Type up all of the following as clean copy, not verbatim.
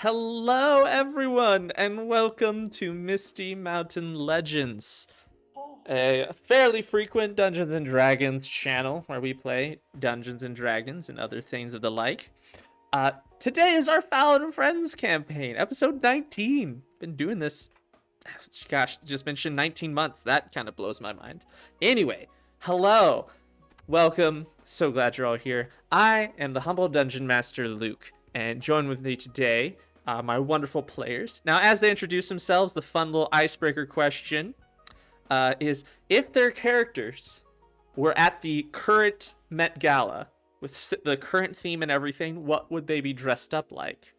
Hello, everyone, and welcome to Misty Mountain Legends, a fairly frequent Dungeons and Dragons channel where we play Dungeons and Dragons and other things of the like. Today is our Fowl Friends campaign, episode 19. Been doing this, gosh, just mentioned 19 months. That kind of blows my mind. Anyway, hello, welcome. So glad you're all here. I am the humble dungeon master Luke, and join with me today my wonderful players. Now, as they introduce themselves, the fun little icebreaker question is if their characters were at the current Met Gala with the current theme and everything, what would they be dressed up like?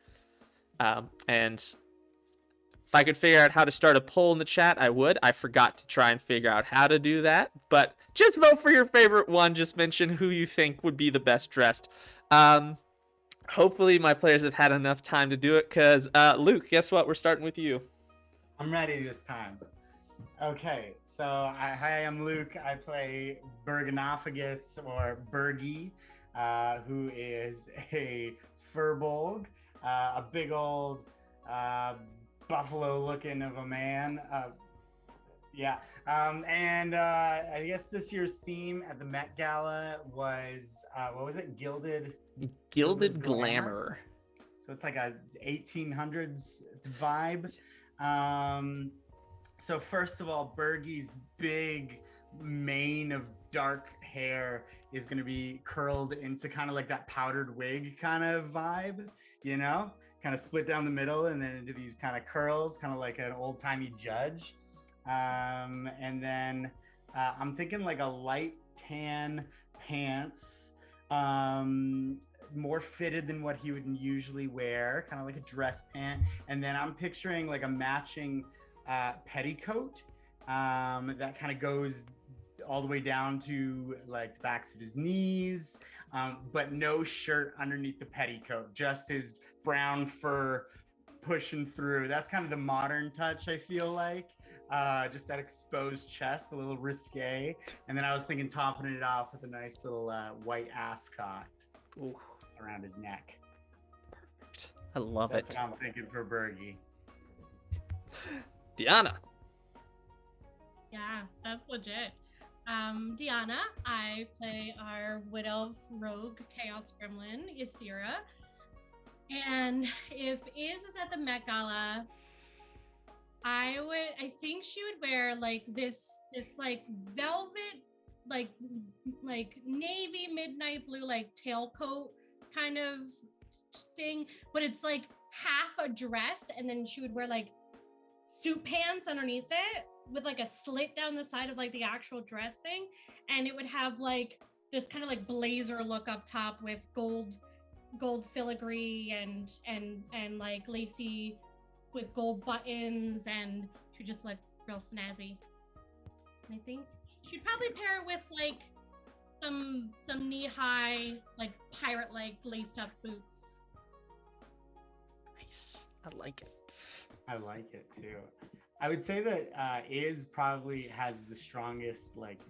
And if I could figure out how to start a poll in the chat, I would. I forgot to try and figure out how to do that, but just vote for your favorite one. Just mention who you think would be the best dressed. Hopefully my players have had enough time to do it, because Luke, guess what? We're starting with you. I'm ready this time. Okay, so hi, I'm Luke. I play Burganofagus, or Burgy, who is a Firbolg, a big old buffalo looking of a man. And I guess this year's theme at the Met Gala was, what was it? Gilded Glamour. So it's like a 1800s vibe. So first of all, Burgy's big mane of dark hair is going to be curled into kind of like that powdered wig kind of vibe, kind of split down the middle and then into these kind of curls, kind of like an old-timey judge. And then I'm thinking like a light tan pants, more fitted than what he would usually wear, kind of like a dress pant. And then I'm picturing like a matching petticoat that kind of goes all the way down to like the backs of his knees, but no shirt underneath the petticoat, just his brown fur pushing through. That's kind of the modern touch, I feel like. Just that exposed chest, a little risque. And then I was thinking topping it off with a nice little white ascot around his neck. Perfect. I love That's it. what I'm thinking for Burgy. Deanna. Yeah, that's legit. Deanna, I play our Wood Elf Rogue Chaos Gremlin, Isira. And if Iz was at the Met Gala, I think she would wear like this like velvet, like navy midnight blue, like tailcoat kind of thing, but it's like half a dress, and then she would wear like suit pants underneath it with like a slit down the side of like the actual dress thing, and it would have like this kind of like blazer look up top with gold filigree and like lacy with gold buttons, and she just looked real snazzy. And I think she'd probably pair it with like some knee-high, like pirate-like laced up boots. Nice. I like it. I like it too. I would say that Iz probably has the strongest like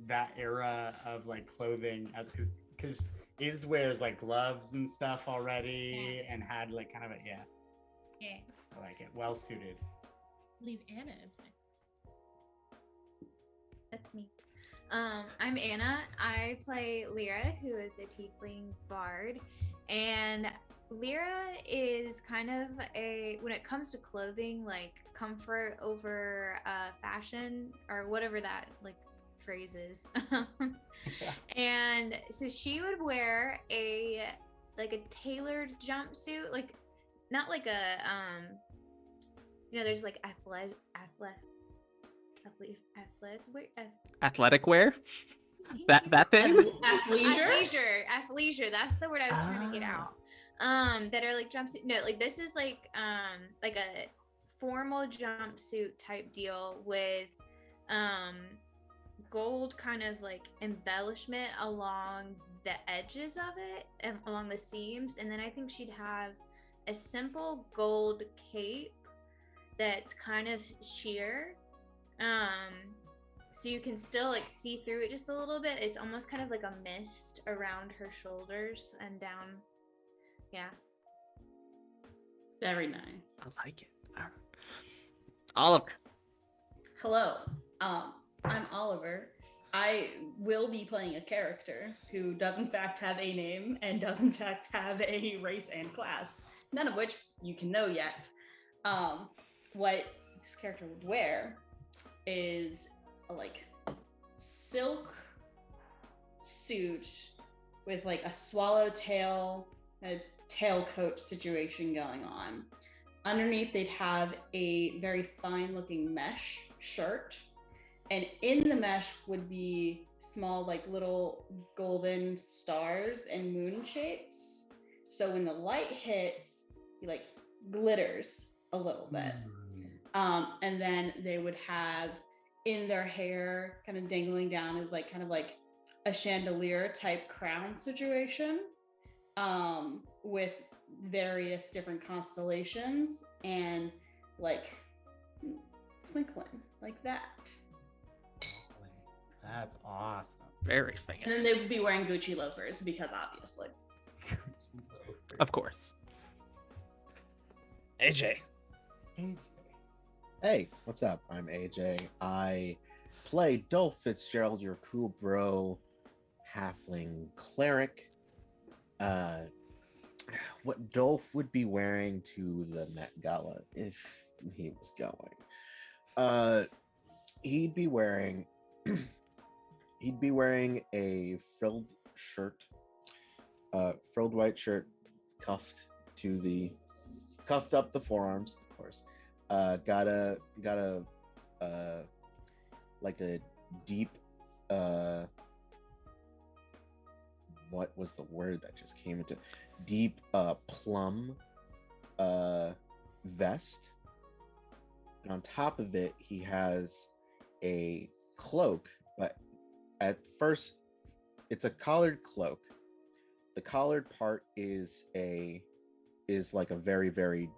that era of like clothing, as because Iz wears like gloves and stuff already, and had like kind of a yeah. I like it. Well suited. I believe Anna is next. That's me. I'm Anna. I play Lyra, who is a tiefling bard, and Lyra is kind of when it comes to clothing, like comfort over fashion, or whatever that like phrase is. And so she would wear a tailored jumpsuit, like not like a there's like Athletic wear? That thing? Athleisure. That's the word I was trying to get out. That are like jumpsuit. No, like this is like a formal jumpsuit type deal with gold kind of like embellishment along the edges of it and along the seams, and then I think she'd have a simple gold cape that's kind of sheer, so you can still like see through it just a little bit. It's almost kind of like a mist around her shoulders and down. Yeah. Very nice. I like it. All right. Oliver. Hello. I'm Oliver. I will be playing a character who does in fact have a name and does in fact have a race and class, none of which you can know yet. What this character would wear is a like silk suit with like a swallowtail, a tailcoat situation going on. Underneath, they'd have a very fine looking mesh shirt. And in the mesh would be small, like little golden stars and moon shapes. So when the light hits, it like glitters a little bit. And then they would have in their hair kind of dangling down is like kind of like a chandelier type crown situation with various different constellations and like twinkling like that. That's awesome. Very fancy. And then they would be wearing Gucci loafers because obviously. Of course. AJ. Hey, what's up? I'm AJ. I play Dolf Fitzgerald, your cool bro, halfling cleric. What Dolf would be wearing to the Met Gala if he was going? He'd be wearing a frilled shirt, frilled white shirt, cuffed up the forearms, of course. Got a like a deep what was the word that just came into deep plum vest, and on top of it he has a cloak, but at first it's a collared cloak. The collared part is like a very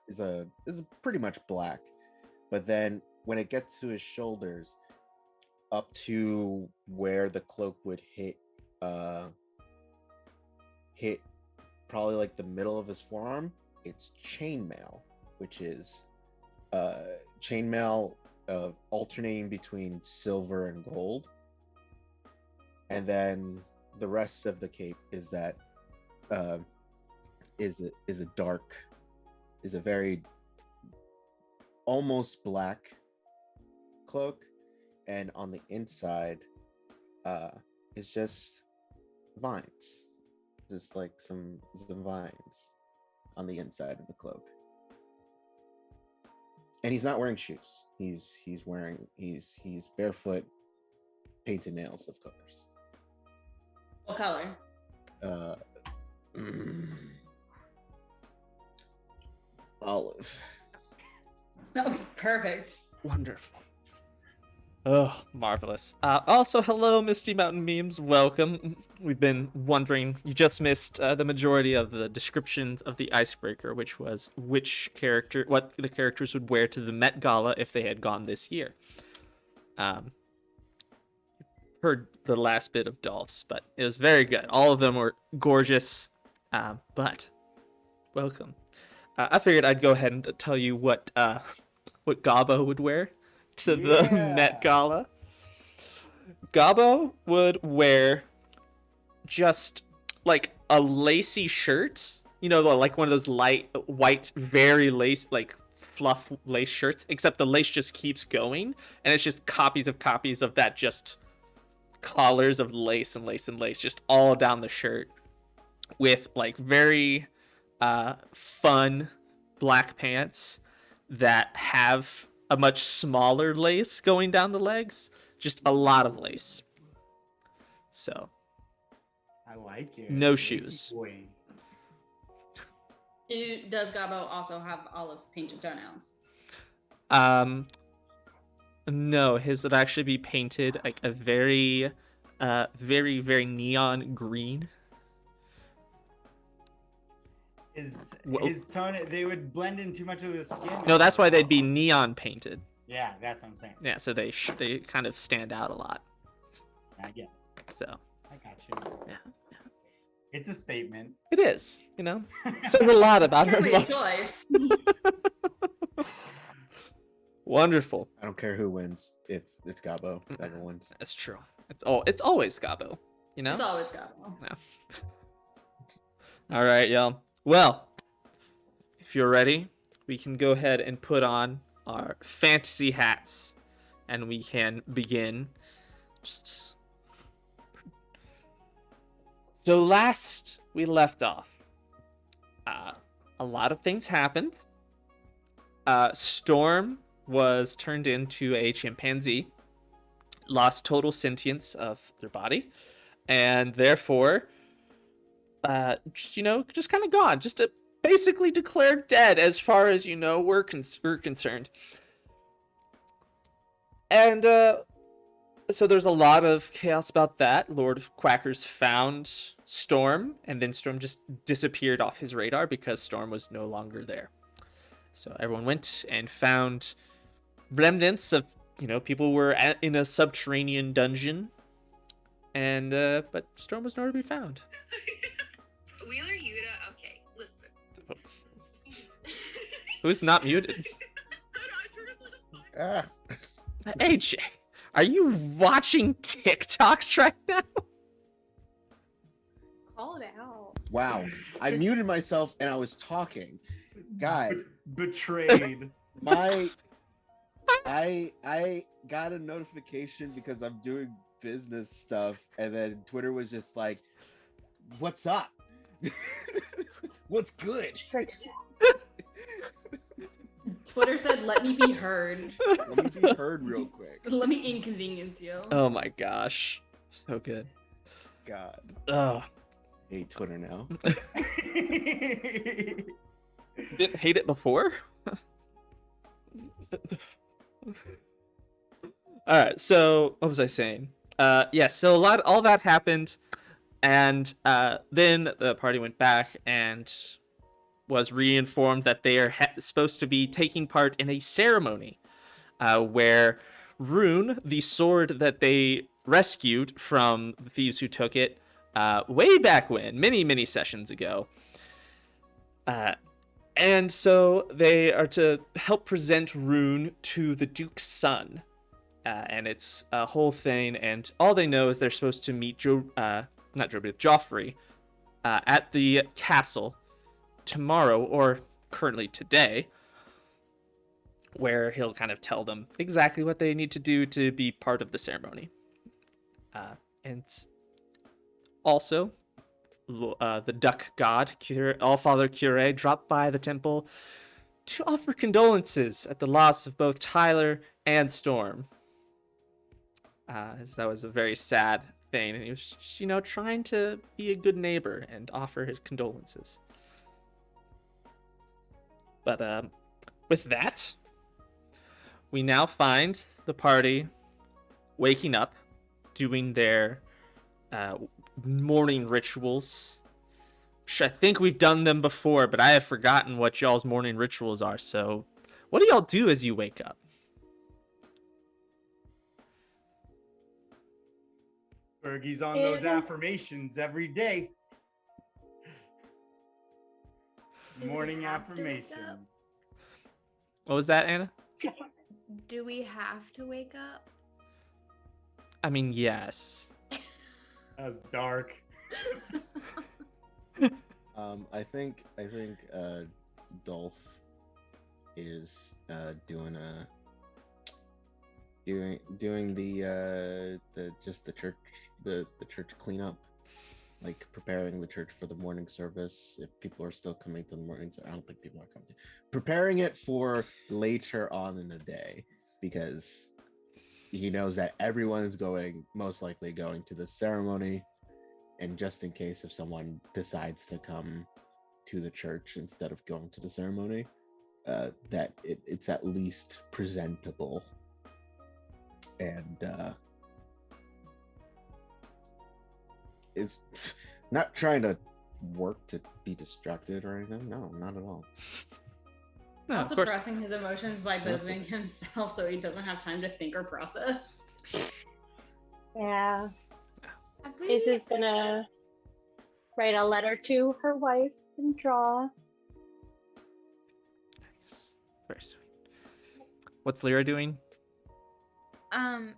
is pretty much black, but then when it gets to his shoulders up to where the cloak would hit probably like the middle of his forearm, it's chainmail, which is chainmail alternating between silver and gold, and then the rest of the cape is that is a very almost black cloak, and on the inside is just vines, just like some vines on the inside of the cloak. And he's not wearing shoes. He's barefoot, painted nails, of course. What color? Olive. Oh, perfect. Wonderful. Oh, marvelous. Also, hello, Misty Mountain Memes. Welcome. We've been wondering, you just missed the majority of the descriptions of the icebreaker, which was what the characters would wear to the Met Gala if they had gone this year. Heard the last bit of Dolph's, but it was very good. All of them were gorgeous, but welcome. I figured I'd go ahead and tell you what Gabo would wear to the Met Gala. Gabo would wear just like a lacy shirt, like one of those light white, very like fluff lace shirts, except the lace just keeps going, and it's just copies of that, just collars of lace and lace and lace just all down the shirt, with like very fun black pants that have a much smaller lace going down the legs, just a lot of lace. So I like it. No Lazy shoes. boy. Does Gabo also have olive painted toenails? No, his would actually be painted like a very very neon green. His tone, they would blend in too much of the skin. No, that's why they'd be neon painted. Yeah, that's what I'm saying. Yeah, so they kind of stand out a lot. I get it. So I got you. yeah. It's a statement. It is, you know? It says a lot about her. Certainly a choice. Wonderful. I don't care who wins. It's Gabo. Whoever wins. That's true. It's always Gabo, you know? It's always got one. All right, y'all. Well, if you're ready, we can go ahead and put on our fantasy hats and we can begin. So last we left off, a lot of things happened. Storm was turned into a chimpanzee, lost total sentience of their body, and therefore just kind of gone, basically declared dead as far as we're concerned. And so there's a lot of chaos about that. Lord Quackers found Storm, and then Storm just disappeared off his radar because Storm was no longer there. So everyone went and found remnants of people were in a subterranean dungeon, and but Storm was nowhere to be found. Wheeler Yuta, okay, listen. Who's not muted? Ah. AJ, are you watching TikToks right now? Call it out. Wow. I muted myself and I was talking. God. Betrayed. I got a notification because I'm doing business stuff, and then Twitter was just like, "What's up? What's good?" Twitter said, "Let me be heard. Let me be heard real quick. Let me inconvenience you." Oh my gosh, so good. God. Ugh. Hate Twitter now. Didn't hate it before. All right, so what was I saying? So all that happened, and then the party went back and was reinformed that they are supposed to be taking part in a ceremony where Rune, the sword that they rescued from the thieves who took it way back when, many sessions ago, and so they are to help present Rune to the Duke's son. And it's a whole thing, and all they know is they're supposed to meet Joffrey at the castle tomorrow, or currently today, where he'll kind of tell them exactly what they need to do to be part of the ceremony. And also, the duck god, Allfather Cure, dropped by the temple to offer condolences at the loss of both Tyler and Storm. That was a very sad thing, and he was just, trying to be a good neighbor and offer his condolences. But with that, we now find the party waking up, doing their morning rituals. Which I think we've done them before, but I have forgotten what y'all's morning rituals are. So, what do y'all do as you wake up? Burgy's on those affirmations every day. Morning affirmations. What was that, Anna? Do we have to wake up? I mean, yes. That's dark. I think Dolf is doing the church cleanup, like preparing the church for the morning service. If people are still coming to the mornings, I don't think people are coming. Preparing it for later on in the day, because he knows that everyone is most likely going to the ceremony, and just in case if someone decides to come to the church instead of going to the ceremony, that it's at least presentable. And is not trying to work to be distracted or anything. No, not at all. No, Also of course. suppressing his emotions by busying himself so he doesn't have time to think or process. Yeah. Have we, This is gonna. write a letter to her wife and draw. Very sweet. What's Lyra doing?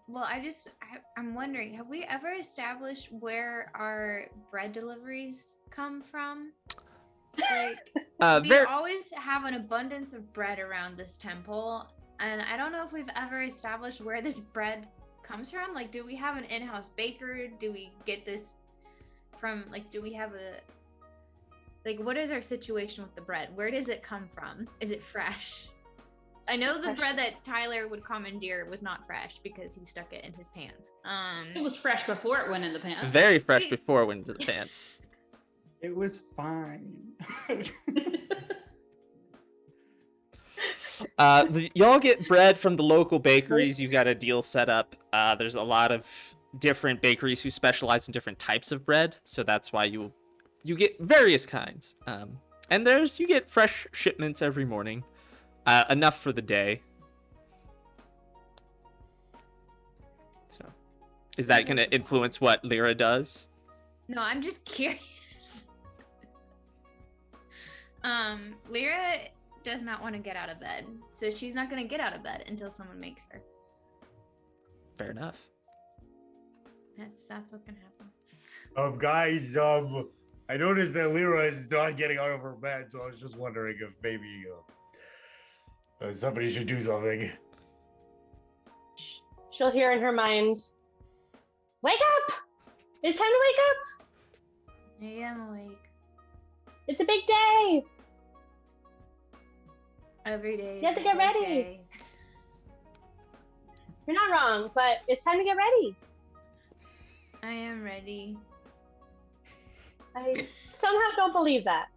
Well, I'm wondering, have we ever established where our bread deliveries come from? Like, we always have an abundance of bread around this temple, and I don't know if we've ever established where this bread comes from. Like, do we have an in-house baker? Do we get this from, like, do we have what is our situation with the bread? Where does it come from? Is it fresh? I know the bread that Tyler would commandeer was not fresh because he stuck it in his pants. It was fresh before it went in the pants. Very fresh before it went into the pants. It was fine. Y'all get bread from the local bakeries. You've got a deal set up. There's a lot of different bakeries who specialize in different types of bread, so that's why you get various kinds. And you get fresh shipments every morning. Enough for the day. So, is that going to influence what Lyra does? No, I'm just curious. Lyra does not want to get out of bed, so she's not going to get out of bed until someone makes her. Fair enough. That's what's going to happen. Guys, I noticed that Lyra is not getting out of her bed, so I was just wondering if maybe somebody should do something. She'll hear in her mind, "Wake up! It's time to wake up! I am awake. It's a big day! Every day. You have to get ready. Day. You're not wrong, but it's time to get ready." I am ready. I somehow don't believe that.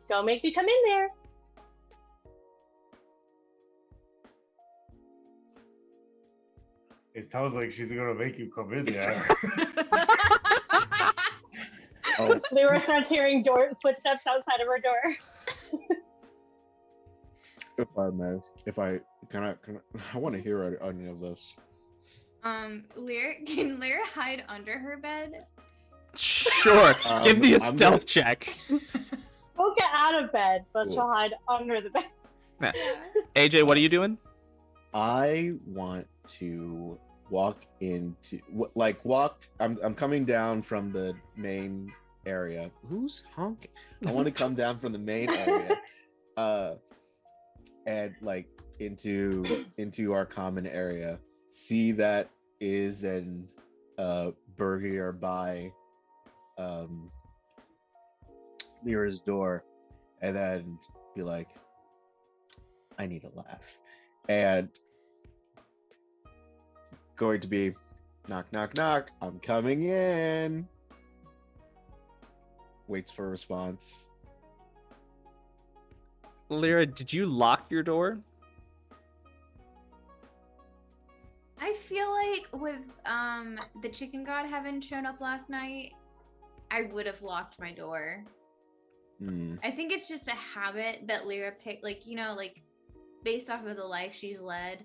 Don't make me come in there. It sounds like she's gonna make you come in there. Oh, Lyra starts hearing footsteps outside of her door. if I may, I want to hear any of this. Can Lyra hide under her bed? Sure. Give me a I'm stealth check. Won't get out of bed, but Cool. she'll hide under the bed. Nah. AJ, what are you doing? I want to I'm coming down from the main area. Who's honking? I want to come down from the main area, and like into our common area. See that is an Burgy or by Lyra's door, and then be like, I need a laugh, and going to be knock knock knock, I'm coming in. Waits for a response. Lyra, did you lock your door? I feel like with the chicken god having shown up last night, I would have locked my door. I think it's just a habit that Lyra picked, like based off of the life she's led.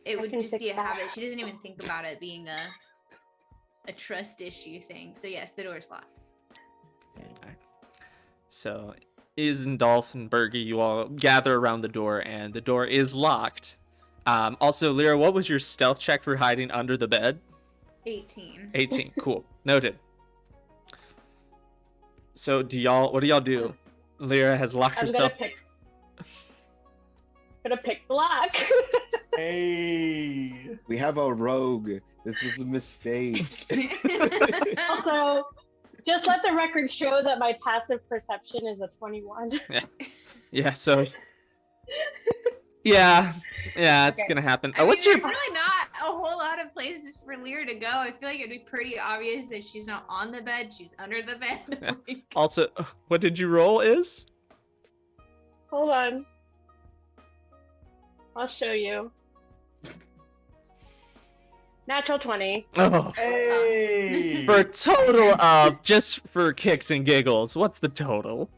It would just be a habit. She doesn't even think about it being a trust issue thing. So yes, the door's locked. Okay. So, and Dolf and Burgy, you all gather around the door, and the door is locked. Also, Lyra, what was your stealth check for hiding under the bed? 18. 18. Cool. Noted. So, what do y'all do? Lyra has locked herself. Gonna pick the lock. Hey, We have a rogue. This was a mistake. Also, just let the record show that my passive perception is a 21. Yeah, so... Yeah, it's Okay. gonna happen. I mean, What's your... there's really not a whole lot of places for Lyra to go. I feel like it'd be pretty obvious that she's not on the bed, she's under the bed. Yeah. Like, Also, what did you roll is? Hold on. I'll show you. Natural 20. Oh. hey. For a total of, just for kicks and giggles, what's the total?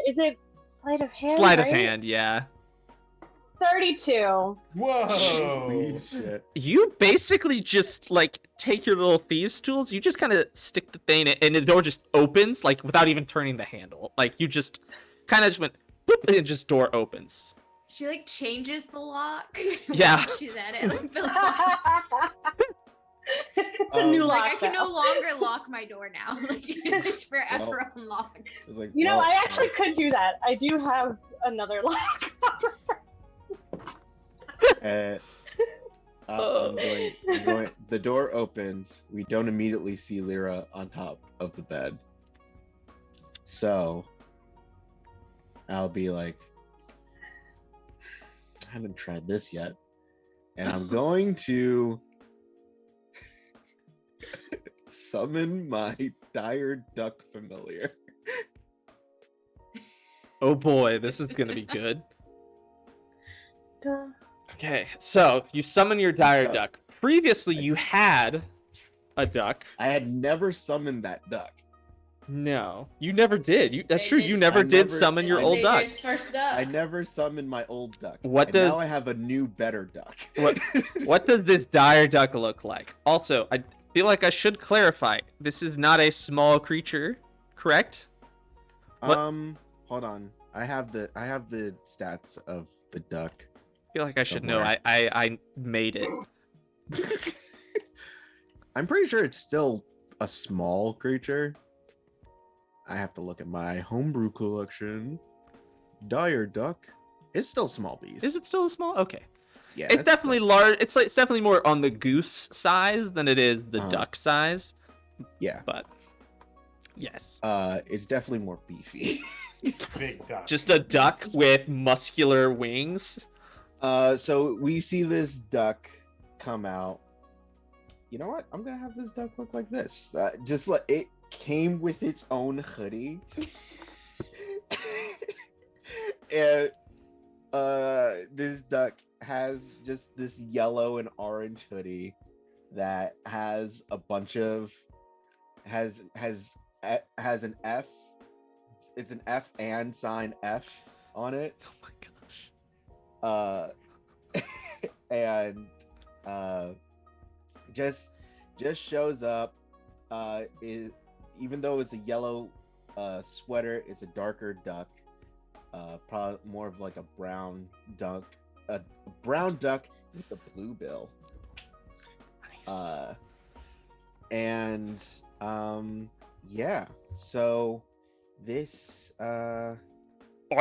Is it sleight of hand? Sleight of right? hand, yeah. 32. Whoa! Holy shit. You basically just like take your little thieves' tools. You just kind of stick the thing in, and the door just opens like without even turning the handle. Like you just kind of just went boop, and it just door opens. She like changes the lock. Yeah. She's at it. Like, the lock. It's a new lock. Like, I can now. no longer lock my door now. Like, it's forever unlocked. It's like, You know, well, I actually could do that. I do have another lock. I'm going. The door opens. We don't immediately see Lyra on top of the bed. So I'll be like, I haven't tried this yet, and I'm going to summon my dire duck familiar. Oh boy, this is gonna be good. Okay, so you summon your dire duck. Previously, you had a duck. I had never summoned that duck. No, you never did. That's true. You never did summon your old duck. First up. I never summoned my old duck. What and does- now I have a new, better duck. What does this dire duck look like? Also, I feel like I should clarify. This is not a small creature, correct? What- Hold on. I have the stats of the duck. I feel like I should know. Somewhere. I made it. I'm pretty sure it's still a small creature. I have to look at my homebrew collection. Dire duck. It's still small beast. Is it still a small? Okay. Yeah. It's definitely large. It's definitely more on the goose size than it is the duck size. Yeah. But yes. It's definitely more beefy. Big duck. Just a duck with muscular wings. So we see this duck come out. You know what? I'm gonna have this duck look like this. Just like it came with its own hoodie. And this duck has just this yellow and orange hoodie that has a bunch of has an F. It's an F and sign F on it. Oh my gosh. And just shows up. Even though it's a yellow sweater, it's a darker duck. Probably more of like a brown duck. A brown duck with a blue bill. Nice. And yeah. So this Oh,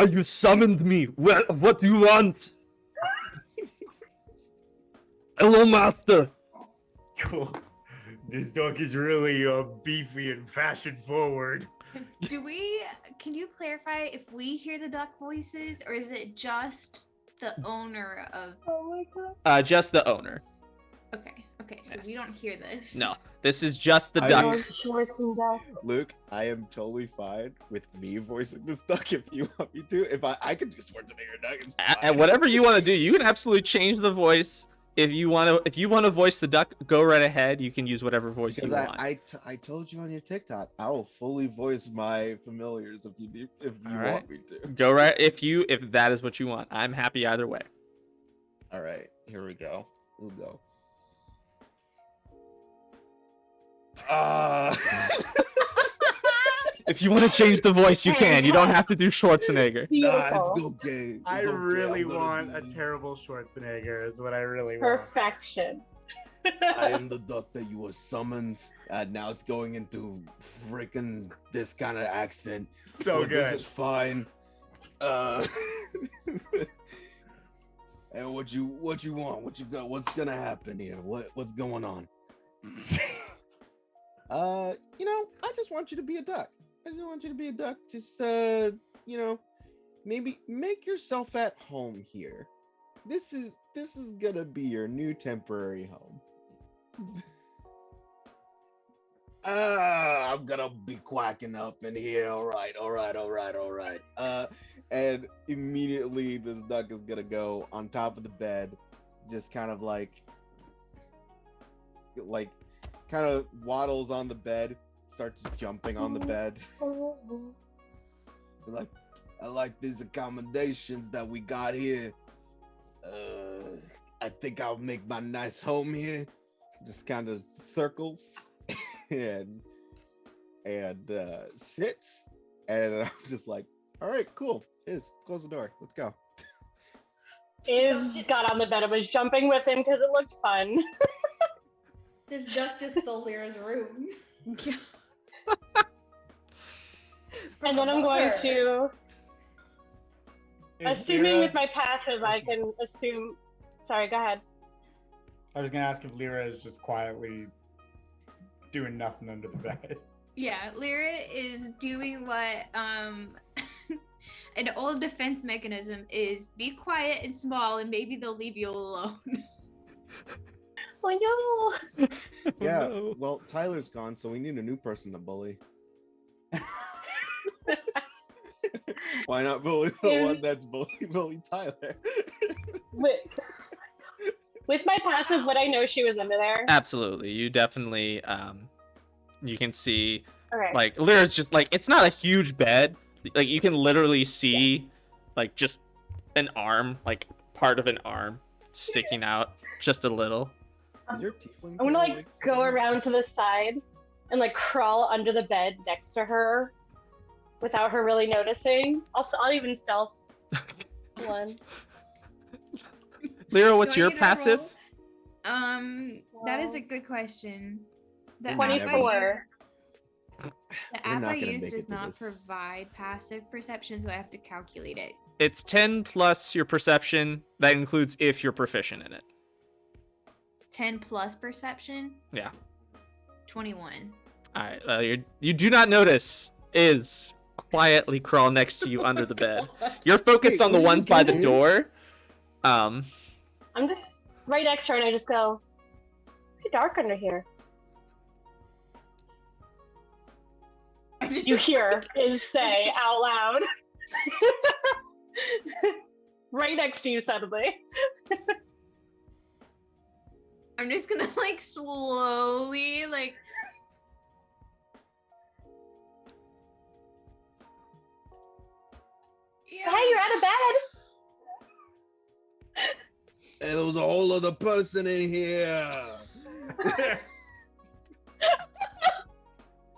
you summoned me. What do you want? Hello, master. Cool. This dog is really beefy and fashion forward. Can you clarify if we hear the duck voices or is it just the owner of? Oh my god. Just the owner. Okay, so Yes. we don't hear this. No, this is just the I duck. mean- Shorts and duck. Luke, I am totally fine with me voicing this duck if you want me to. If I could do Schwarzenegger duck, it's fine. And whatever you want to do, you can absolutely change the voice. If you want to voice the duck, go right ahead. You can use whatever voice Because you want. I told you on your TikTok, I will fully voice my familiars if you Alright. want me to. Go right if that is what you want. I'm happy either way. All right, here we go. We'll go. If you want to change the voice, you can. You don't have to do Schwarzenegger. Beautiful. okay. I It's okay. really I'm gonna want a do- terrible Schwarzenegger is what I really want. Perfection. I am the duck that you were summoned. Now it's going into freaking this kind of accent. So But good. This is fine. And what you want? What you got? What's gonna happen here? What's going on? I just want you to be a duck. Just maybe make yourself at home here. This is gonna be your new temporary home. I'm gonna be quacking up in here. All right. And immediately this duck is gonna go on top of the bed, just kind of kind of waddles on the bed, starts jumping on the bed. I like these accommodations that we got here. I think I'll make my nice home here. Just kind of circles and sits, and I'm just like, all right, cool. Close the door. Let's go. Got on the bed and was jumping with him because it looked fun. This duck just stole Lyra's room. And then I'm going to, assuming with my passive, I can assume. Sorry, go ahead. I was gonna ask if Lyra is just quietly doing nothing under the bed. Yeah, Lyra is doing what an old defense mechanism is: be quiet and small, and maybe they'll leave you alone. Oh no! Yeah. Well, Tyler's gone, so we need a new person to bully. Why not bully the one that's bully Tyler? With my passive, would I know she was under there? Absolutely. You definitely you can see Okay. like Lyra's just like, it's not a huge bed. Like you can literally see like just an arm, like part of an arm sticking out just a little. Is your tiefling I'm gonna like like go around to the side and like crawl under the bed next to her without her really noticing. I'll even stealth one. Lyra, what's Do I your get a passive? roll? That is a good question. The app 24. The We're app not I gonna use make does it to not this. provide passive perception, so I have to calculate it. It's 10 plus your perception. That includes if you're proficient in it. 10 plus perception? Yeah. 21. All right. You do not notice is quietly crawl next to you under the bed. You're focused Wait, on the what do you ones by the guys- door. I'm just right next to her and I just go, it's pretty dark under here. You hear is say out loud. Right next to you suddenly. I'm just gonna like slowly like Hey, you're out of bed. Hey, there was a whole other person in here.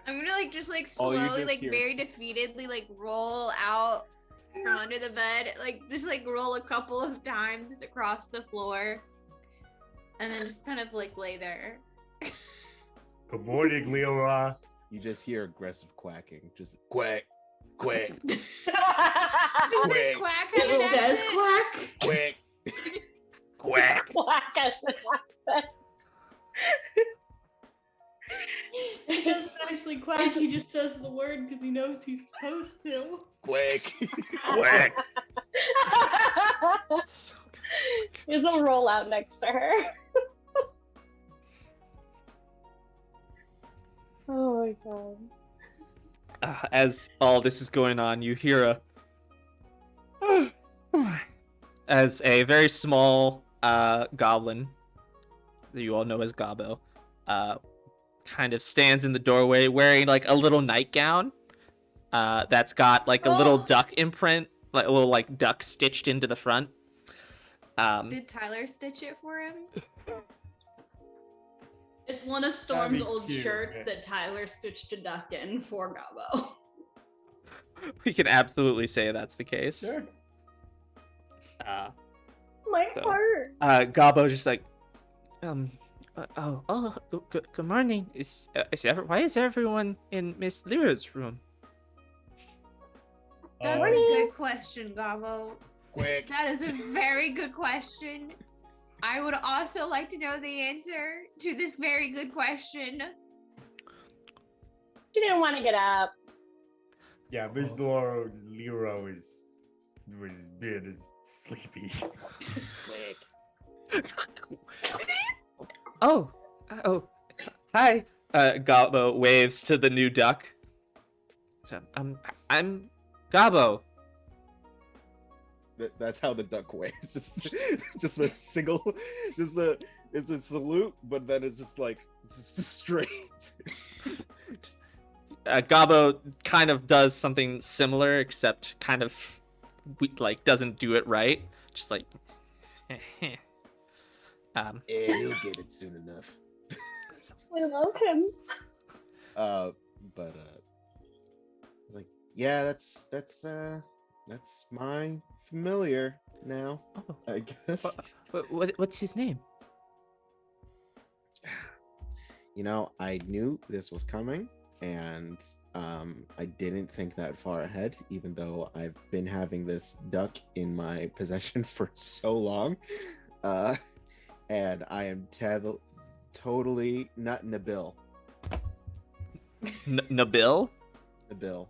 I'm gonna like just like All you slowly just like hear very is- defeatedly like roll out from under the bed, like just like roll a couple of times across the floor and then just kind of like lay there. Good morning, Lyra. You just hear aggressive quacking. Just quack, quack, Is Quick. this quack have an It says accent? quack. quack. Quack. Black as an accent. He doesn't actually quack, he just says the word because he knows he's supposed to. Quack. Quack. There's a rollout next to her. Oh my god. As all this is going on, you hear as a very small goblin that you all know as Gobbo kind of stands in the doorway wearing like a little nightgown that's got like a little duck imprint, like a little like duck stitched into the front. Did Tyler stitch it for him? It's one of Storm's be old cute, shirts yeah. that Tyler stitched a duck in for Gabo. We can absolutely say that's the case. Sure. My So- heart. Gobbo just like, good morning. Why is everyone in Miss Lyra's room? That's Oh. a good question, Gabo. Quack. That is a very good question. I would also like to know the answer to this very good question. She didn't want to get up. Yeah, Miss Lyra was being sleepy. Oh, hi. Gobbo waves to the new duck. So, I'm Gobbo. That's how the duck waves. Just a single, it's a salute, but then it's just like it's just straight. Gobbo kind of does something similar, except kind of like doesn't do it right. Just like, Yeah, he'll get it soon enough. I love him. But I was like, yeah, that's my familiar now, Oh, I guess. what's his name? You know, I knew this was coming, and I didn't think that far ahead, even though I've been having this duck in my possession for so long. And I am totally not Nabil. Nabil? Nabil. All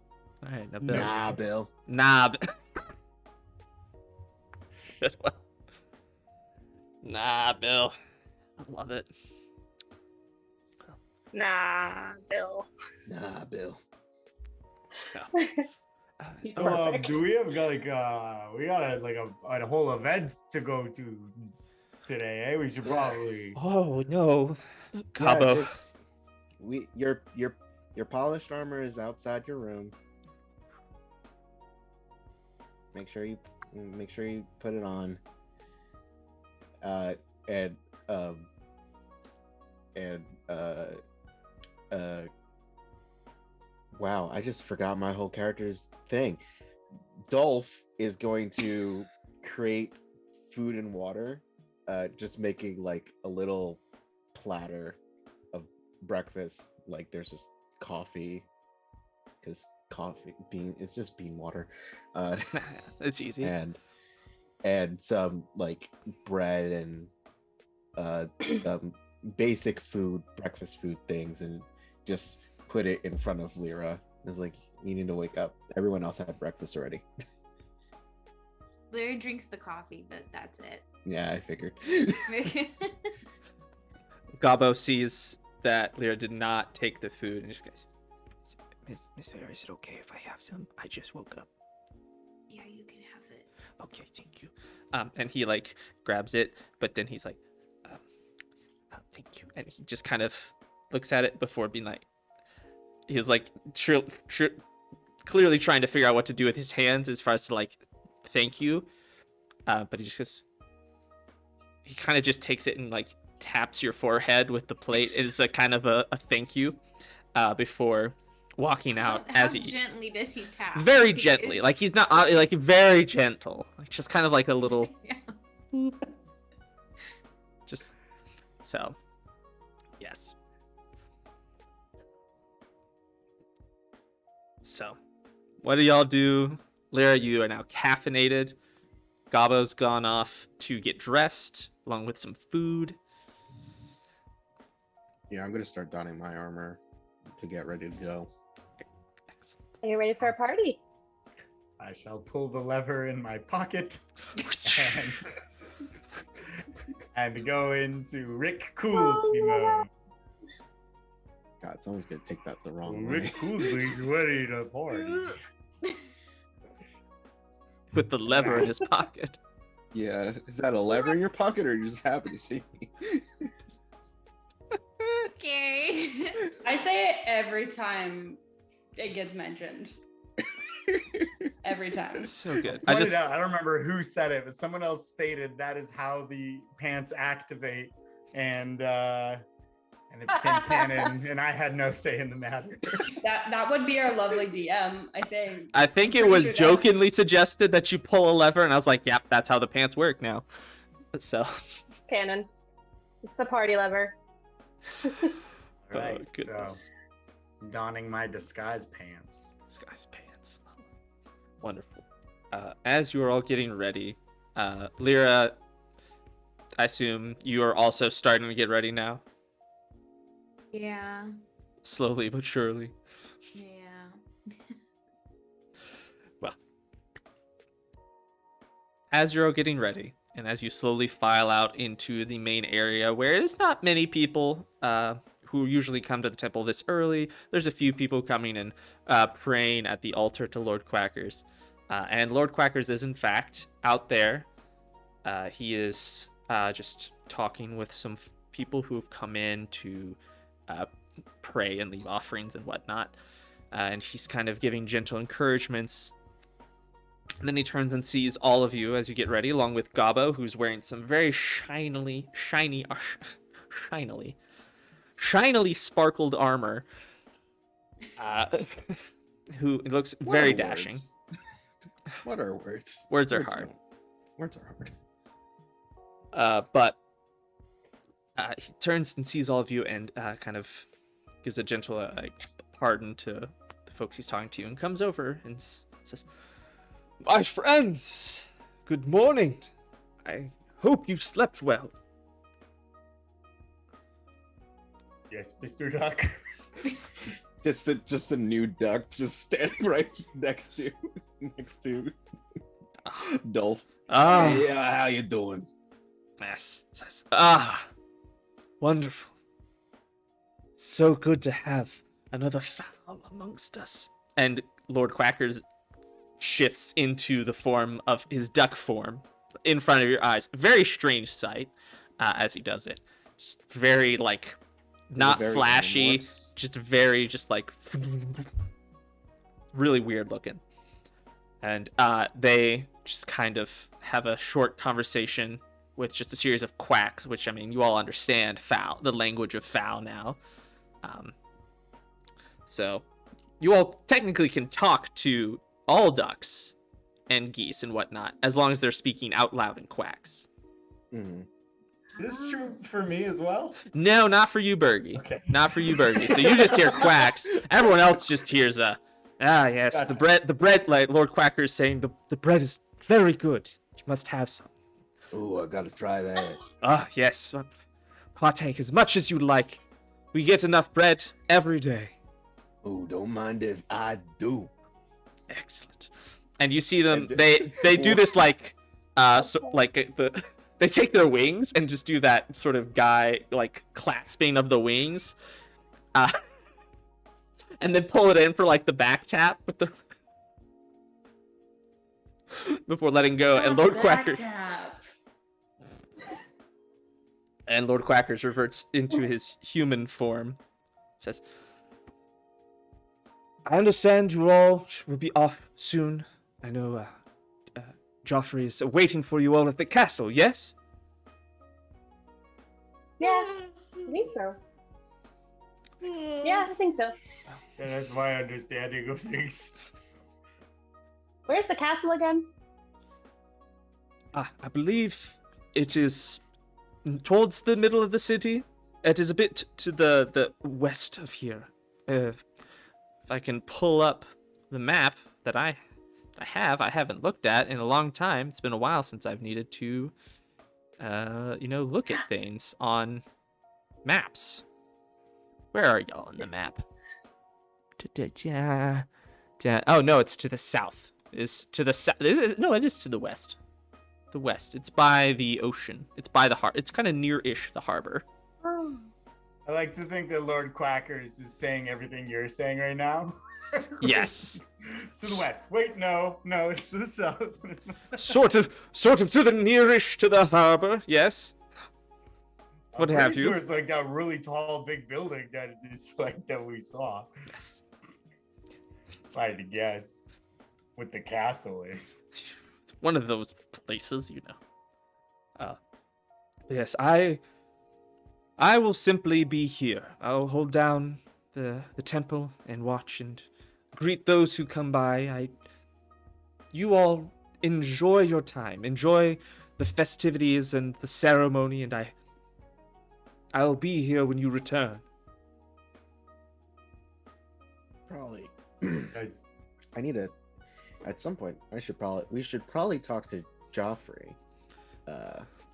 right, Nabil. Nah, Bill. Nah. Good one. Nah, Bill. I love it. Nah, Bill. Nah, Bill. He's So, perfect. do we have we got a whole event to go to today? Eh? We should probably. Oh no, Yeah, Cabo. your polished armor is outside your room. Make sure you put it on. Wow, I just forgot my whole character's thing. Dolf is going to create food and water, just making like a little platter of breakfast. Like there's just coffee, because it's just bean water, It's easy. and some like bread and some basic breakfast food things, and just put it in front of Lyra. It's like, you need to wake up. Everyone else had breakfast already. Lyra drinks the coffee, but that's it. Yeah, I figured. Gabo sees that Lyra did not take the food and just goes, Miss Lyra, is it okay if I have some? I just woke up. Yeah, you can have it. Okay, thank you. And he like grabs it, but then he's like, thank you. And he just kind of looks at it before being like, he was like clearly trying to figure out what to do with his hands as far as to like, thank you. But he just goes, he kind of just takes it and like taps your forehead with the plate. It's a kind of a thank you before walking out. How gently does he tap? Very gently, like he's not like very gentle, like just kind of like a little Yeah. just so yes. So what do y'all do? Lyra, you are now caffeinated. Gabo's gone off to get dressed along with some food. Yeah, I'm gonna start donning my armor to get ready to go. Are you ready for a party? I shall pull the lever in my pocket and go into Rick Coolsby mode. God, someone's gonna take that the wrong way. Rick Coolsby's ready to party. With the lever in his pocket. Yeah, is that a lever in your pocket, or are you just happy to see me? Okay. I say it every time it gets mentioned. Every time. It's so good. I don't remember who said it, but someone else stated that is how the pants activate, and it became canon, and I had no say in the matter. That would be our lovely DM, I think. I think it Pretty was sure that's- jokingly suggested that you pull a lever, and I was like, yep, that's how the pants work now. So. Canon. It's the party lever. Right, Oh, goodness. so donning my disguise pants. This guy's pants. Wonderful. As you are all getting ready, Lyra, I assume you are also starting to get ready now? Yeah. Slowly but surely. Yeah. Well, as you're all getting ready, and as you slowly file out into the main area where there's not many people who usually come to the temple this early, there's a few people coming and praying at the altar to Lord Quackers. And Lord Quackers is, in fact, out there. He is just talking with some people who have come in to pray and leave offerings and whatnot. And he's kind of giving gentle encouragements And then he turns and sees all of you as you get ready, along with Gabo, who's wearing some very shinily sparkled armor. Who looks What very are dashing. words? What are words? Words are hard. Words are hard. But he turns and sees all of you and kind of gives a gentle pardon to the folks he's talking to and comes over and says, "My friends, good morning. I hope you slept well." Yes, Mr. Duck. Just a new duck just standing right next to Dolf. Ah, Hey, how you doing? yes. Wonderful. So good to have another fowl amongst us. And Lord Quackers shifts into the form of his duck form in front of your eyes. Very strange sight as he does it. Just very, like, not Very flashy, amorphous. just very, just like, really weird looking. And they just kind of have a short conversation with just a series of quacks, which, I mean, you all understand fowl, the language of fowl now. So you all technically can talk to all ducks and geese and whatnot, as long as they're speaking out loud in quacks. Mhm. Is this true for me as well? No, not for you, Burgy. Okay. Not for you, Burgy. So you just hear quacks. Everyone else just hears yes, Gotcha. the bread, like Lord Quacker is saying, the bread is very good. You must have some. Ooh, I gotta try that. Yes. Partake as much as you like. We get enough bread every day. Ooh, don't mind if I do. Excellent. And you see them. And- They do this like they take their wings and just do that sort of guy like clasping of the wings, and then pull it in for like the back tap with the before letting go. And Lord Quacker and Lord Quackers reverts into his human form. Says, "I understand you all will be off soon. I know Joffrey is waiting for you all at the castle, yes?" Yeah, I think so. Yeah, I think so. That's my understanding of things. Where's the castle again? I believe it is towards the middle of the city. It is a bit to the west of here. If I can pull up the map that I haven't looked at in a long time. It's been a while since I've needed to, look at things on maps. Where are y'all on the map? Oh no, it's to the south. It's to the south. No, it is to the west. The west. It's by the ocean. It's by the harbor. It's kind of near-ish the harbor. Oh. I like to think that Lord Quackers is saying everything you're saying right now. Yes. It's to the west. Wait, no, it's to the south. sort of to the near-ish to the harbor. Yes. What I'm have pretty you? Sure it's like that really tall, big building that is like that we saw. Yes. If I had to guess what the castle is. It's one of those places, you know. Yes, I will simply be here. I'll hold down the temple and watch and greet those who come by. You all enjoy your time. Enjoy the festivities and the ceremony, and I'll be here when you return. Probably. Guys, I need to. At some point, we should probably talk to Joffrey.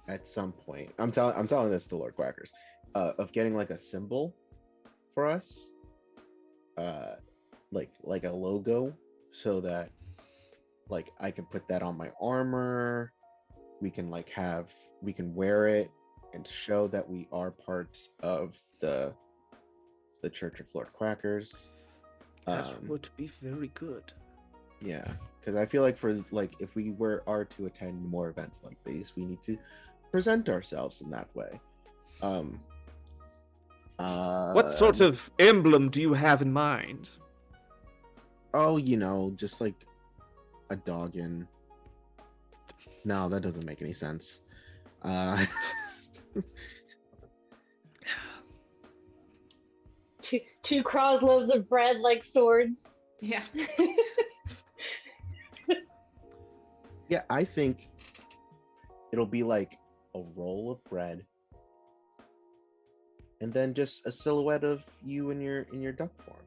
At some point, I'm telling this to Lord Quackers, of getting like a symbol for us, like a logo, so that like I can put that on my armor. We can wear it and show that we are part of the Church of Lord Quackers. That would be very good. Yeah, because I feel like if we are to attend more events like these, we need to present ourselves in that way. What sort of emblem do you have in mind? Oh, just like a dog in. No, that doesn't make any sense. Uh, two cross loaves of bread like swords. Yeah. yeah, I think it'll be like a roll of bread, and then just a silhouette of you in your duck form.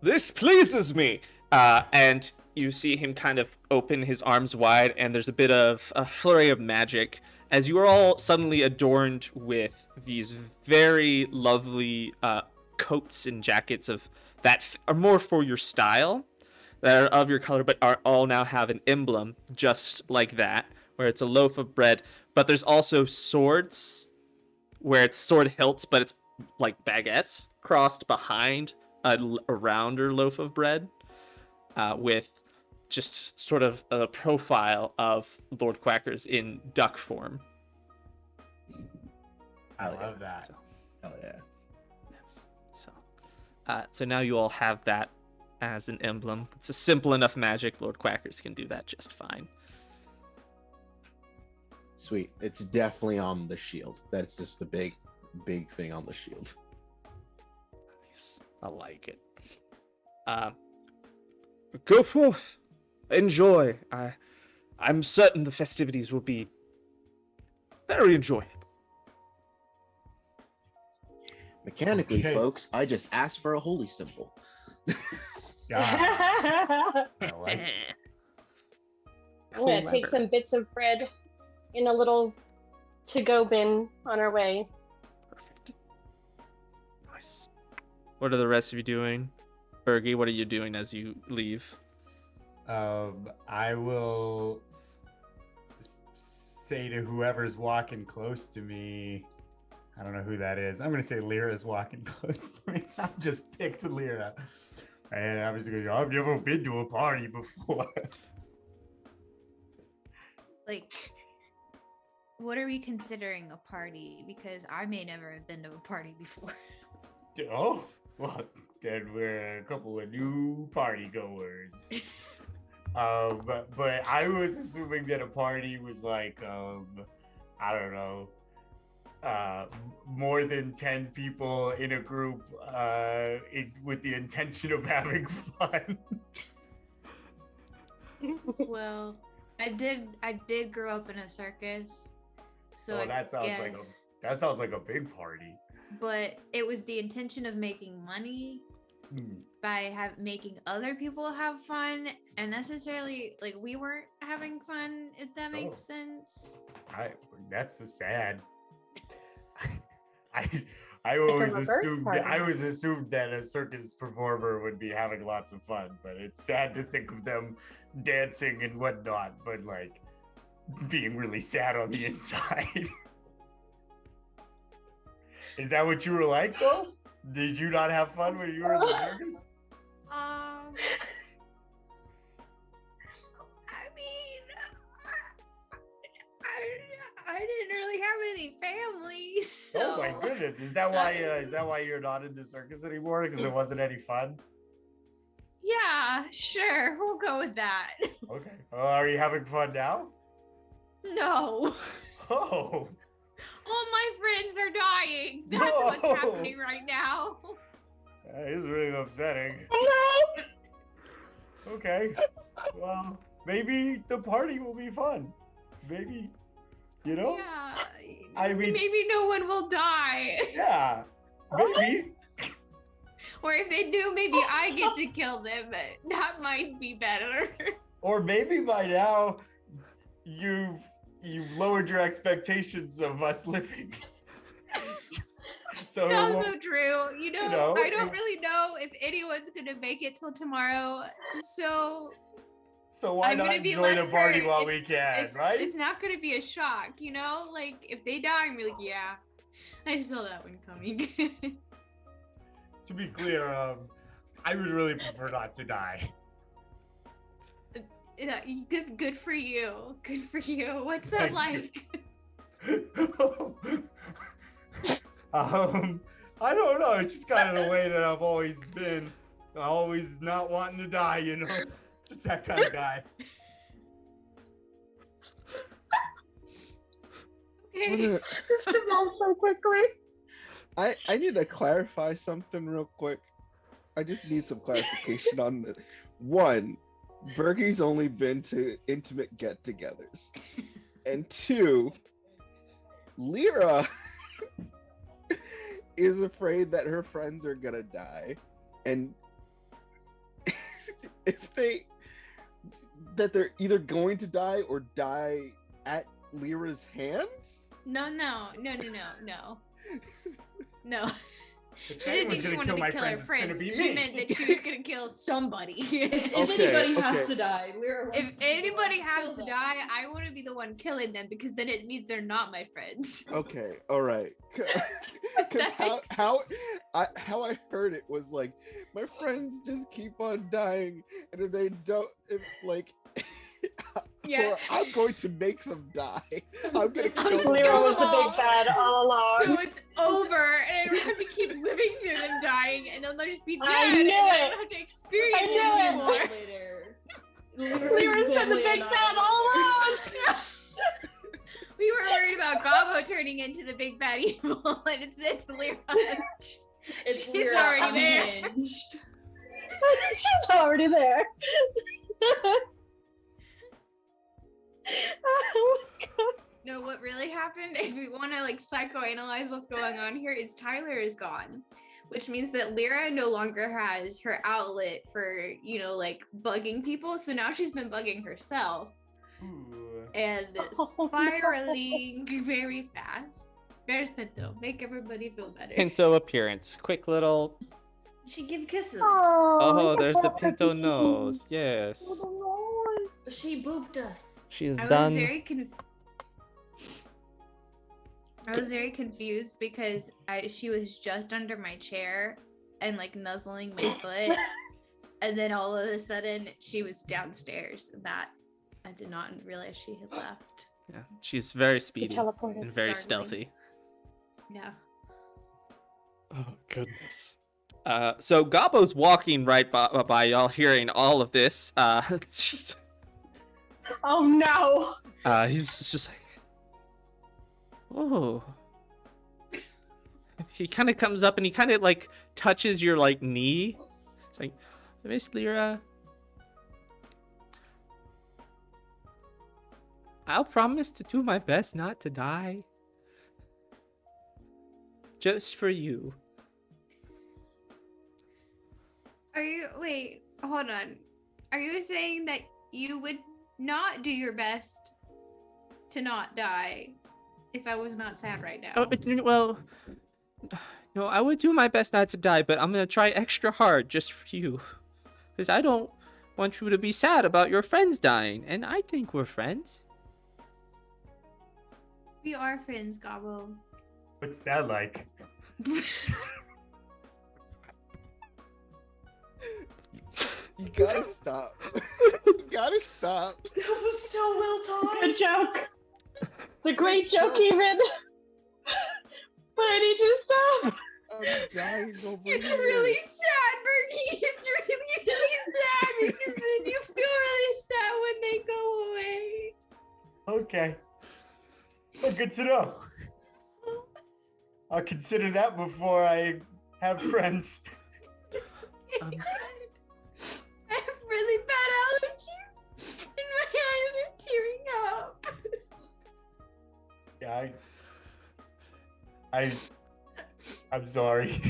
This pleases me. And you see him kind of open his arms wide, and there's a bit of a flurry of magic as you are all suddenly adorned with these very lovely coats and jackets of that are more for your style, that are of your color, but are all now have an emblem just like that, where it's a loaf of bread. But there's also swords, where it's sword hilts, but it's like baguettes crossed behind a rounder loaf of bread. With just sort of a profile of Lord Quackers in duck form. I love that. So, Oh yeah. yes. So now you all have that as an emblem. It's a simple enough magic. Lord Quackers can do that just fine. Sweet. It's definitely on the shield. That's just the big thing on the shield. Nice. I like it. Go forth. Enjoy. I'm certain the festivities will be very enjoyable. Mechanically, Okay. folks, I just asked for a holy symbol. God, I like it. I'm gonna take some bits of bread in a little to-go bin on our way. Perfect. Nice. What are the rest of you doing? Burgy, what are you doing as you leave? I will say to whoever's walking close to me, I don't know who that is. I'm gonna say Lyra's walking close to me. I just picked Lyra, and I'm just gonna go. I've never been to a party before. Like, what are we considering a party? Because I may never have been to a party before. Oh, well, then we're a couple of new party goers. But I was assuming that a party was like, I don't know, more than 10 people in a group, with the intention of having fun. Well, I did grow up in a circus, so I that sounds like a big party. But it was the intention of making money by making other people have fun, and necessarily like we weren't having fun, if that makes sense. That's so sad. I always a birth assumed that a circus performer would be having lots of fun, but it's sad to think of them dancing and whatnot, but like being really sad on the inside. Is that what you were like though? Did you not have fun when you were in the circus? I mean, I didn't really have any family, so. Oh my goodness! Is that why you're not in the circus anymore? Because it wasn't any fun? Yeah, sure, we'll go with that. Okay. Well, are you having fun now? No. Oh. All my friends are dying. That's what's No. happening right now. That is really upsetting. Okay. Well, maybe the party will be fun. Maybe, you know? Yeah. I mean- maybe no one will die. Yeah. Maybe. Or if they do, maybe I get to kill them. That might be better. Or maybe by now you've lowered your expectations of us living. So It's also true. You know, I don't it- really know if anyone's gonna make it till tomorrow. So why I'm not gonna be enjoy less the party hurt. while we can, right? It's not gonna be a shock, you know? Like if they die, I'm like, yeah, I saw that one coming. To be clear, I would really prefer not to die. Yeah, good for you. Good for you. What's that Thank you. like? I don't know. It's just kind of the way that I've always been. always not wanting to die, you know? Just that kind of guy. Okay. This devolved so quickly. I need to clarify something real quick. I just need some clarification on the one. Burgy's only been to intimate get-togethers, and two, Lyra is afraid that her friends are gonna die, and they're either going to die or die at Lyra's hands. No. If She didn't mean anyone's she gonna wanted my to kill her it's gonna friends. be She me. meant that she was gonna kill somebody. If Okay, anybody has okay. to die, Lyra wants If to be the one anybody to has kill to them. die, I want to be the one killing them because then it means they're not my friends. Okay, all right. Because how I heard it was like my friends just keep on dying, and if they don't, Yeah. or I'm going to make them die. I'm gonna I'll kill just them. Lyra kill was them the all. big bad all along. So it's over, and I don't have to keep living through them dying, and then they'll just be dead, I and knew I it. don't have to experience I it knew it. anymore. Lyra's been the big bad all along. We were worried about Gabo turning into the big bad evil, and it's Lyra. It's She's Lyra already there. unhinged. She's already there. Oh my God. No, what really happened, if we want to like psychoanalyze what's going on here, is Tyler is gone, which means that Lyra no longer has her outlet for, you know, like bugging people. So now she's been bugging herself Ooh. and Oh, no. spiraling very fast. There's Pinto. Make everybody feel better. Pinto appearance. Quick little. She give kisses. Oh, there's the Pinto nose. Yes. She booped us. She's I was done. very confused because she was just under my chair and like nuzzling my foot, and then all of a sudden she was downstairs. That I did not realize she had left. Yeah, she's very speedy teleported. and very Startling. stealthy. Yeah. Oh goodness. So Gabo's walking right by y'all, hearing all of this. Just, Oh no. he's just like, oh. He kind of comes up and he kind of like touches your like knee. It's like, Miss Lyra, I'll promise to do my best not to die. Just for you. Wait, hold on. Are you saying that you would not do your best to not die if I was not sad right now? Oh, well, no, I would do my best not to die, but I'm gonna try extra hard just for you. Because I don't want you to be sad about your friends dying, and I think we're friends. We are friends, Gabo. What's that like? You gotta stop. You gotta stop. That was so well Good timed. joke. It's a great joke, even. But I need you to stop. I'm dying over It's here. really sad, Bergie. It's really, really sad because then you feel really sad when they go away. Okay. Well, good to know. I'll consider that before I have friends. Um, I have really bad allergies, and my eyes are tearing up. Yeah, I'm sorry.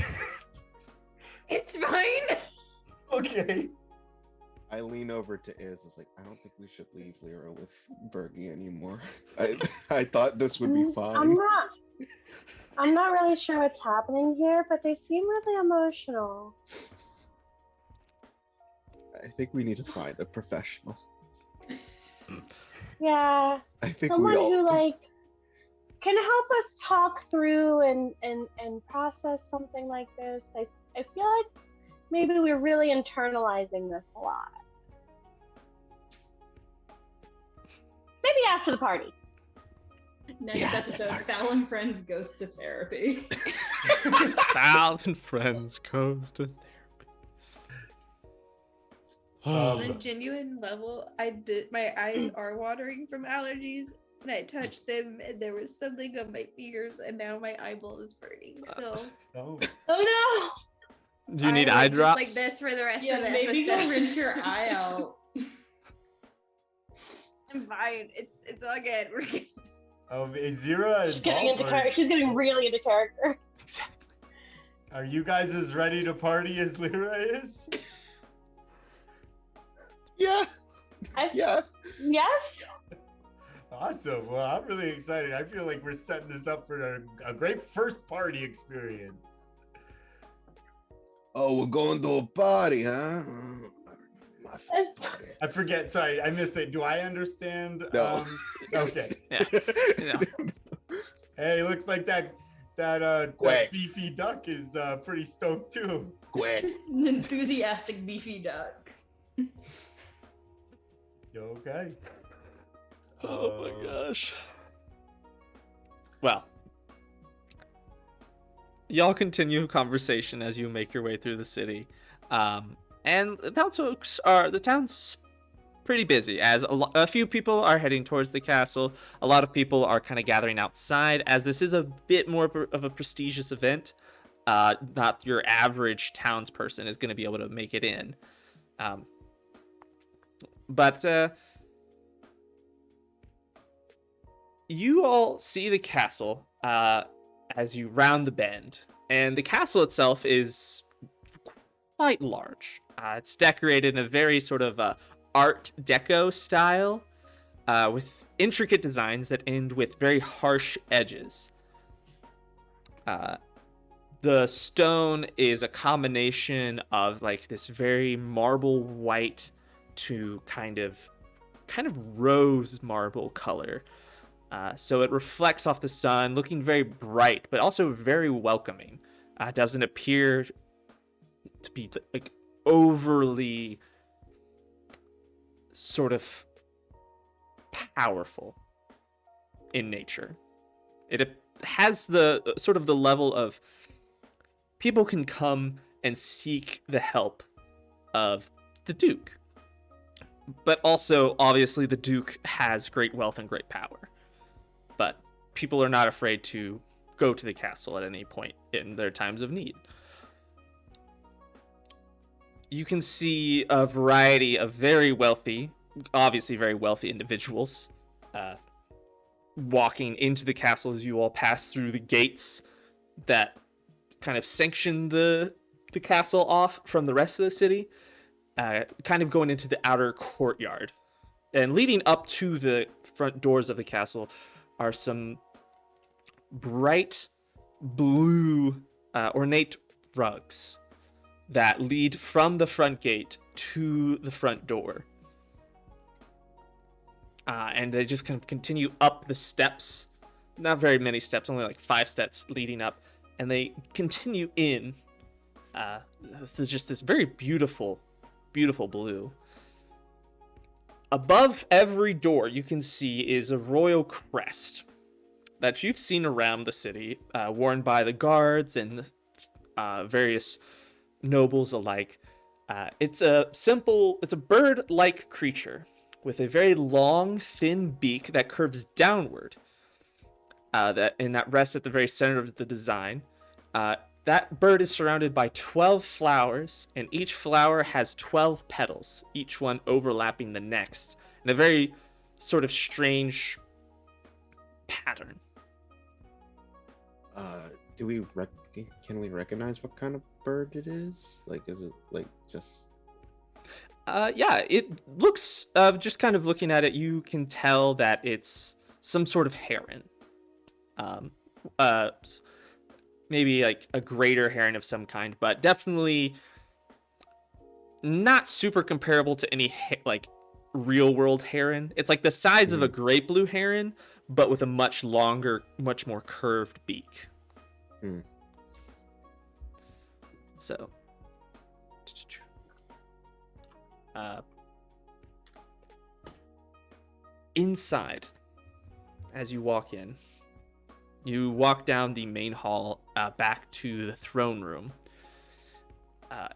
It's fine. Okay. I lean over to Iz. It's like, I don't think we should leave Lyra with Burgy anymore. I thought this would be fine. I'm not really sure what's happening here, but they seem really emotional. I think we need to find a professional. Yeah, I think someone we all. who like can help us talk through and process something like this. I feel like maybe we're really internalizing this a lot. Maybe after the party. Next Yeah, episode, Fowl Friends goes to therapy. Fowl Friends goes to therapy. On a genuine level, my eyes are watering from allergies, and I touched them, and there was something on my fingers, and now my eyeball is burning. So Oh. Oh Do you need eye like, drops? just like this for the rest Yeah, of the maybe go episode. rinse your eye out. I'm fine. It's all good. We're good. Isira no! and She's getting Dolf, into character. She's getting really into character. Exactly. are you guys as ready to party as Lyra is? Yeah. I- Yeah. Yes. Awesome. Well, I'm really excited. I feel like we're setting this up for a great first party experience. Oh, we're going to a party, huh? My first party. I forget. Sorry, I missed it. Do I understand? No. Okay. Yeah. You know. Hey, looks like that Quack. beefy duck is pretty stoked too. Quack. An enthusiastic beefy duck. Okay. Oh my gosh. Well, y'all continue conversation as you make your way through the city, and the town's pretty busy as a few people are heading towards the castle. A lot of people are kind of gathering outside as this is a bit more of a prestigious event. Not your average townsperson is going to be able to make it in, but you all see the castle as you round the bend, and the castle itself is quite large. It's decorated in a very sort of Art Deco style, with intricate designs that end with very harsh edges. The stone is a combination of like this very marble white to kind of rose marble color. So it reflects off the sun, looking very bright, but also very welcoming. Doesn't appear to be like overly sort of powerful in nature. It has the sort of the level of people can come and seek the help of the Duke. But also, obviously, the Duke has great wealth and great power. But people are not afraid to go to the castle at any point in their times of need. You can see a variety of obviously very wealthy individuals walking into the castle as you all pass through the gates that kind of sanction the castle off from the rest of the city, kind of going into the outer courtyard. And leading up to the front doors of the castle are some bright blue ornate rugs that lead from the front gate to the front door. And they just kind of continue up the steps. Not very many steps, only like 5 steps leading up. And they continue in. There's just this very beautiful, beautiful blue. Above every door you can see is a royal crest that you've seen around the city, worn by the guards and various nobles alike. It's a bird-like creature with a very long, thin beak that curves downward. That rests at the very center of the design. That bird is surrounded by 12 flowers, and each flower has 12 petals, each one overlapping the next, in a very sort of strange pattern. Can we recognize what kind of bird it is? Like, is it like just? Yeah, it looks, just kind of looking at it, you can tell that it's some sort of heron. Maybe like a greater heron of some kind, but definitely not super comparable to any like real world heron. It's like the size of a great blue heron, but with a much longer, much more curved beak. So, inside, as you walk in, you walk down the main hall back to the throne room.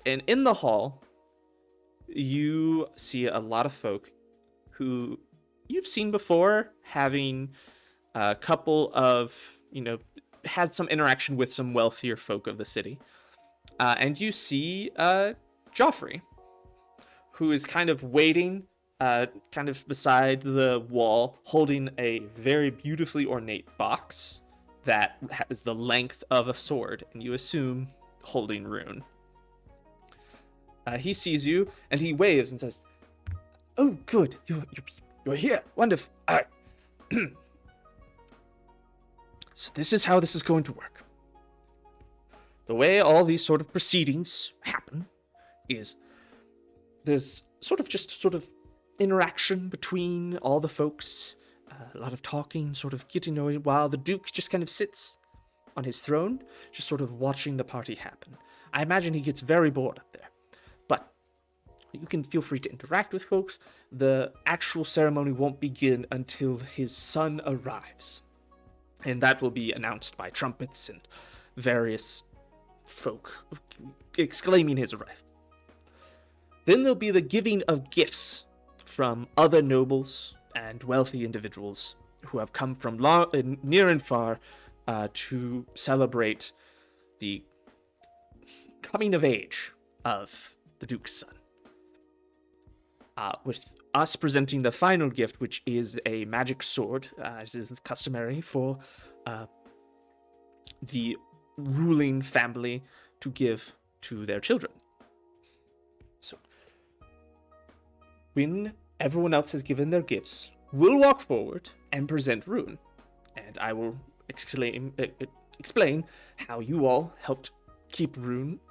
And in the hall, you see a lot of folk who you've seen before, having a couple of, had some interaction with some wealthier folk of the city. And you see Joffrey, who is kind of waiting, kind of beside the wall, holding a very beautifully ornate box that has the length of a sword, and you assume holding rune. He sees you, and he waves and says, "Oh, good, you're here. Wonderful. All right. So this is how this is going to work. The way all these sort of proceedings happen is there's sort of interaction between all the folks, a lot of talking, sort of getting to know it, while the Duke just kind of sits on his throne, just sort of watching the party happen. I imagine he gets very bored up there. But you can feel free to interact with folks. The actual ceremony won't begin until his son arrives. And that will be announced by trumpets and various folk exclaiming his arrival. Then there'll be the giving of gifts from other nobles and wealthy individuals who have come from near and far to celebrate the coming of age of the Duke's son. With us presenting the final gift, which is a magic sword, as is customary for the ruling family to give to their children. So, when everyone else has given their gifts, we'll walk forward and present rune, and I will explain how you all helped keep rune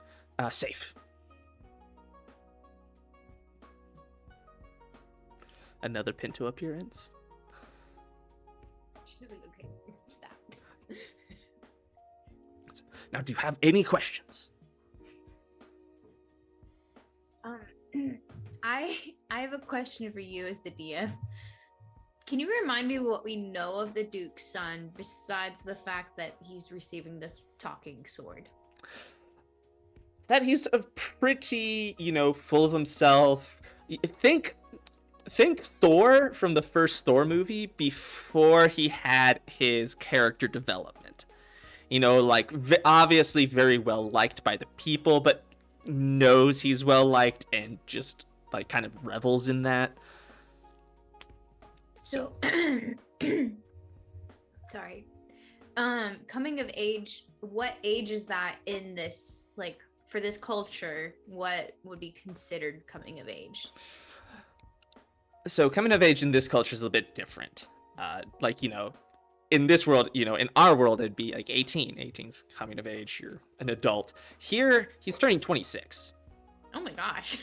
safe. Another Pinto appearance. She's like, okay, stop. Now, do you have any questions? I have a question for you as the DM. Can you remind me what we know of the Duke's son besides the fact that he's receiving this talking sword? That he's a pretty, full of himself. Think Thor from the first Thor movie before he had his character development. Obviously very well liked by the people, but knows he's well liked and just kind of revels in that. So sorry. Coming of age, what age is that in this, for this culture, what would be considered coming of age? So coming of age in this culture is a little bit different. In this world, in our world, it'd be 18. 18's coming of age. You're an adult. Here, he's turning 26. Oh my gosh.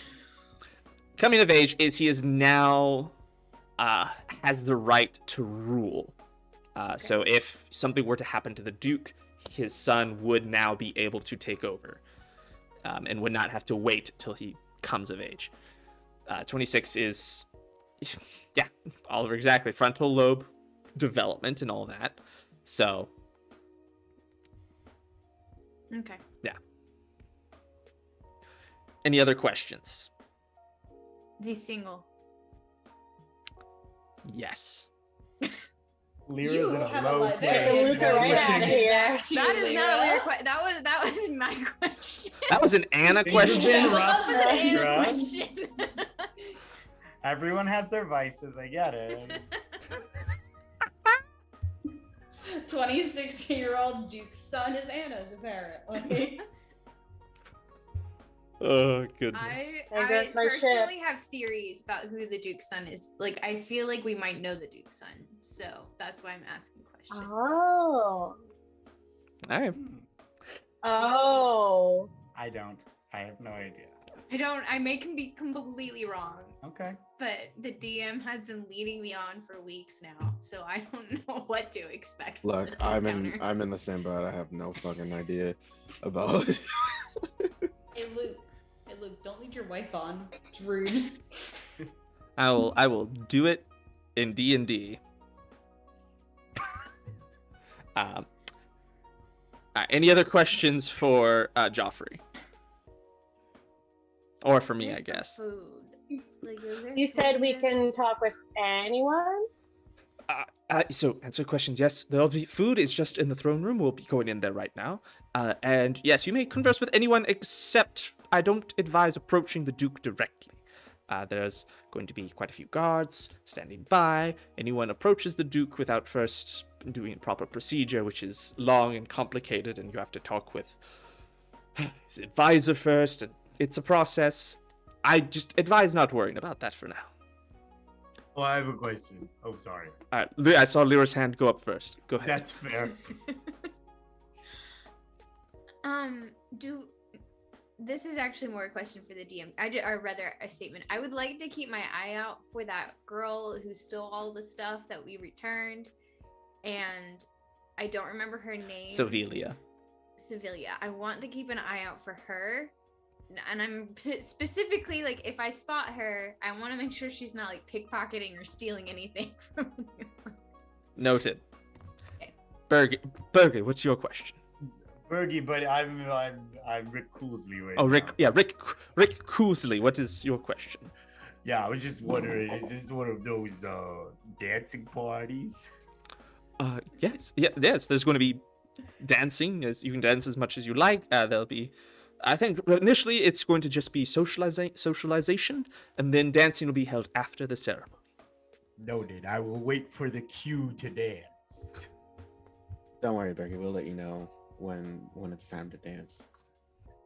Coming of age is he is now has the right to rule. So if something were to happen to the Duke, his son would now be able to take over and would not have to wait till he comes of age. 26 is... Yeah, Oliver, exactly. Frontal lobe development and all that. So. Okay. Yeah. Any other questions? Is he single? Yes. Lyra's in a have a low lot place. there. Luca right out of here. That is not a weird question. That was my question. That was an Anna Things have question. been rough, That was an Anna Lyra. question. Everyone has their vices. I get it. 26-year-old Duke's son is Anna's, apparently. Oh, goodness. There I goes my ship. personally have theories about who the Duke's son is. I feel like we might know the Duke's son, so that's why I'm asking questions. Oh. All right. Oh. I don't. I have no idea. I may can be completely wrong, Okay. but the DM has been leading me on for weeks now, so I don't know what to expect. from Look, this I'm encounter. in the same boat. I have no fucking idea about Hey Luke, don't lead your wife on. It's rude. I will do it in D&D. Any other questions for Joffrey? Or for me, Where's I the guess. Food? Like, is there You food said we there? can talk with anyone? So answer questions. Yes, there'll be food. Is just in the throne room. We'll be going in there right now. And yes, you may converse with anyone except I don't advise approaching the Duke directly. There's going to be quite a few guards standing by. Anyone approaches the Duke without first doing proper procedure, which is long and complicated, and you have to talk with his advisor first, and it's a process. I just advise not worrying about that for now. Oh, I have a question. Oh, sorry. All right, I saw Lyra's hand go up first. Go ahead. That's fair. This is actually more a question for the DM, or rather a statement. I would like to keep my eye out for that girl who stole all the stuff that we returned, and I don't remember her name. Sovelia. I want to keep an eye out for her, and I'm specifically like, if I spot her, I want to make sure she's not like pickpocketing or stealing anything from anyone. Noted. Okay. Burgy, what's your question? Burgy, but I'm Rick Coolsley right Oh, Rick. now. Yeah, Rick Coolsley. What is your question? Yeah, I was just wondering, is this one of those dancing parties? Yes. There's going to be dancing. As you can dance as much as you like. There'll be, I think initially it's going to just be socialization, and then dancing will be held after the ceremony. Noted. I will wait for the cue to dance. Don't worry, Becky. We'll let you know when it's time to dance.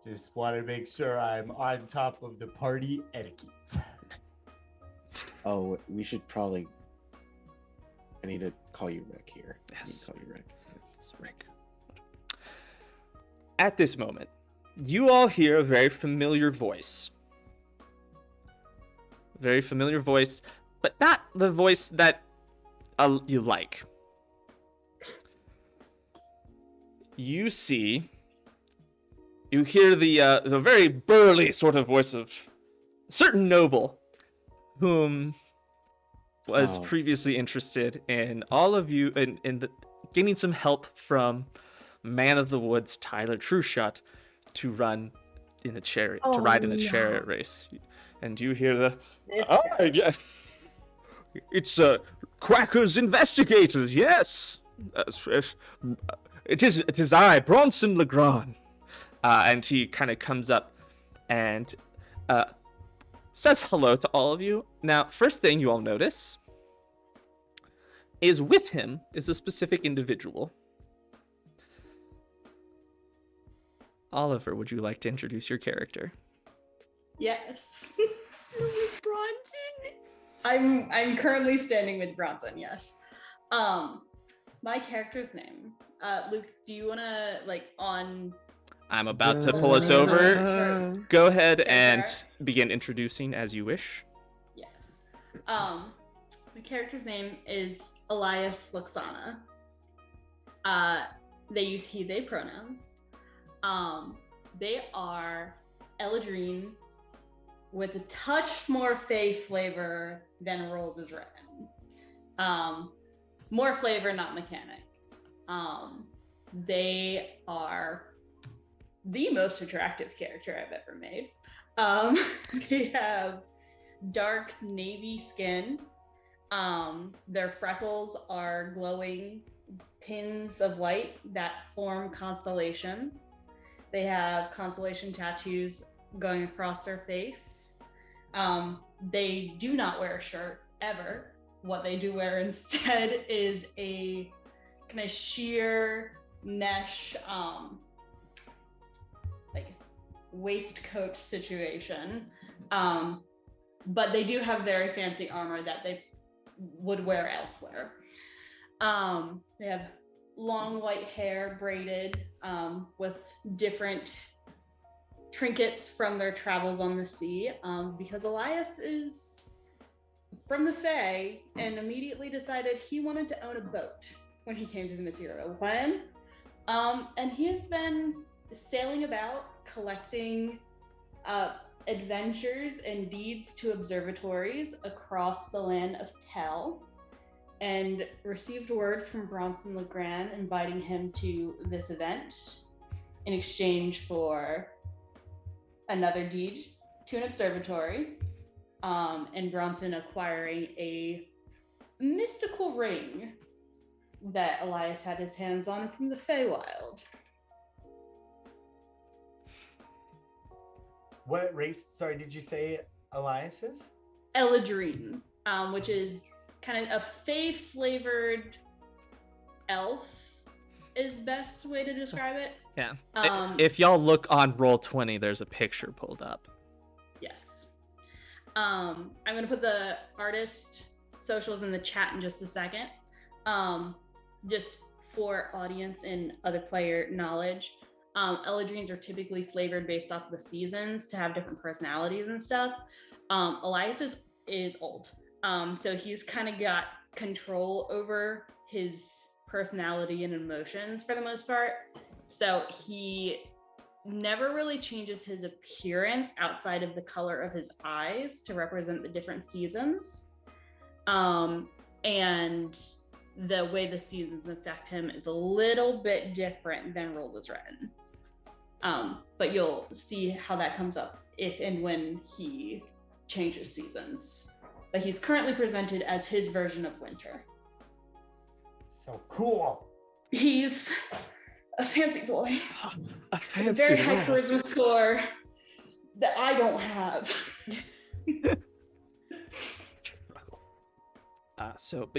Just want to make sure I'm on top of the party etiquette. Oh, we should probably. I need to call you Rick here. I need Yes. to call you Rick. Yes. It's Rick. At this moment, you all hear a very familiar voice. Very familiar voice, but not the voice that you like. You hear the very burly sort of voice of a certain noble, whom was previously interested in all of you in getting some help from Man of the Woods Tyler Trueshot to run in a chariot, to ride in a chariot race. And you hear the yeah, it's Quacker's investigators. Yes, it is I, Bronson Legrand. And he kind of comes up and says hello to all of you. Now, first thing you all notice is with him is a specific individual. Oliver, would you like to introduce your character? Yes. Bronson. I'm currently standing with Bronson, yes. My character's name. Luke, do you wanna I'm about to pull us over. Go ahead and Alright. begin introducing as you wish. Yes. My character's name is Alais Luxina. They use he, they pronouns. They are Eladrin with a touch more Fae flavor than Rolls is written. More flavor, not mechanic. They are the most attractive character I've ever made. They have dark navy skin. Their freckles are glowing pins of light that form constellations. They have constellation tattoos going across their face. They do not wear a shirt ever. What they do wear instead is a kind of sheer mesh waistcoat situation. But they do have very fancy armor that they would wear elsewhere. They have long white hair braided with different trinkets from their travels on the sea, because Elias is from the Fae and immediately decided he wanted to own a boat when he came to the Isira. When? And he has been sailing about collecting adventures and deeds to observatories across the land of Tel, and received word from Bronson Legrand inviting him to this event in exchange for another deed to an observatory, and Bronson acquiring a mystical ring that Alais had his hands on from the Feywild. What race, sorry, did you say Alais is? Eladrin, which is kind of a Fey-flavored elf, is best way to describe it. Yeah. If y'all look on Roll20, there's a picture pulled up. Yes. I'm gonna put the artist socials in the chat in just a second. Just for audience and other player knowledge, Eladrines are typically flavored based off of the seasons to have different personalities and stuff. Alais is old, so he's kind of got control over his personality and emotions for the most part. So he never really changes his appearance outside of the color of his eyes to represent the different seasons. And the way the seasons affect him is a little bit different than Rolled as Written. But you'll see how that comes up if and when he changes seasons. But he's currently presented as his version of winter. So cool. He's a fancy boy. A fancy Very high lad. charisma score that I don't have. So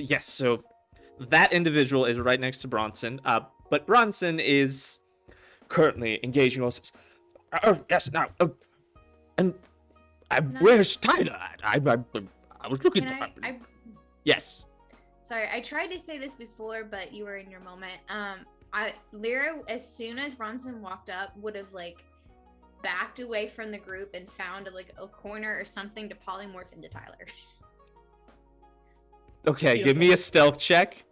that individual is right next to Bronson. But Bronson is currently engaging us. Oh, yes, now. And where's Tyler at? I was looking for. Yes. Sorry, I tried to say this before, but you were in your moment. Lyra, as soon as Bronson walked up, would have backed away from the group and found a corner or something to polymorph into Tyler. Okay, give me a stealth check.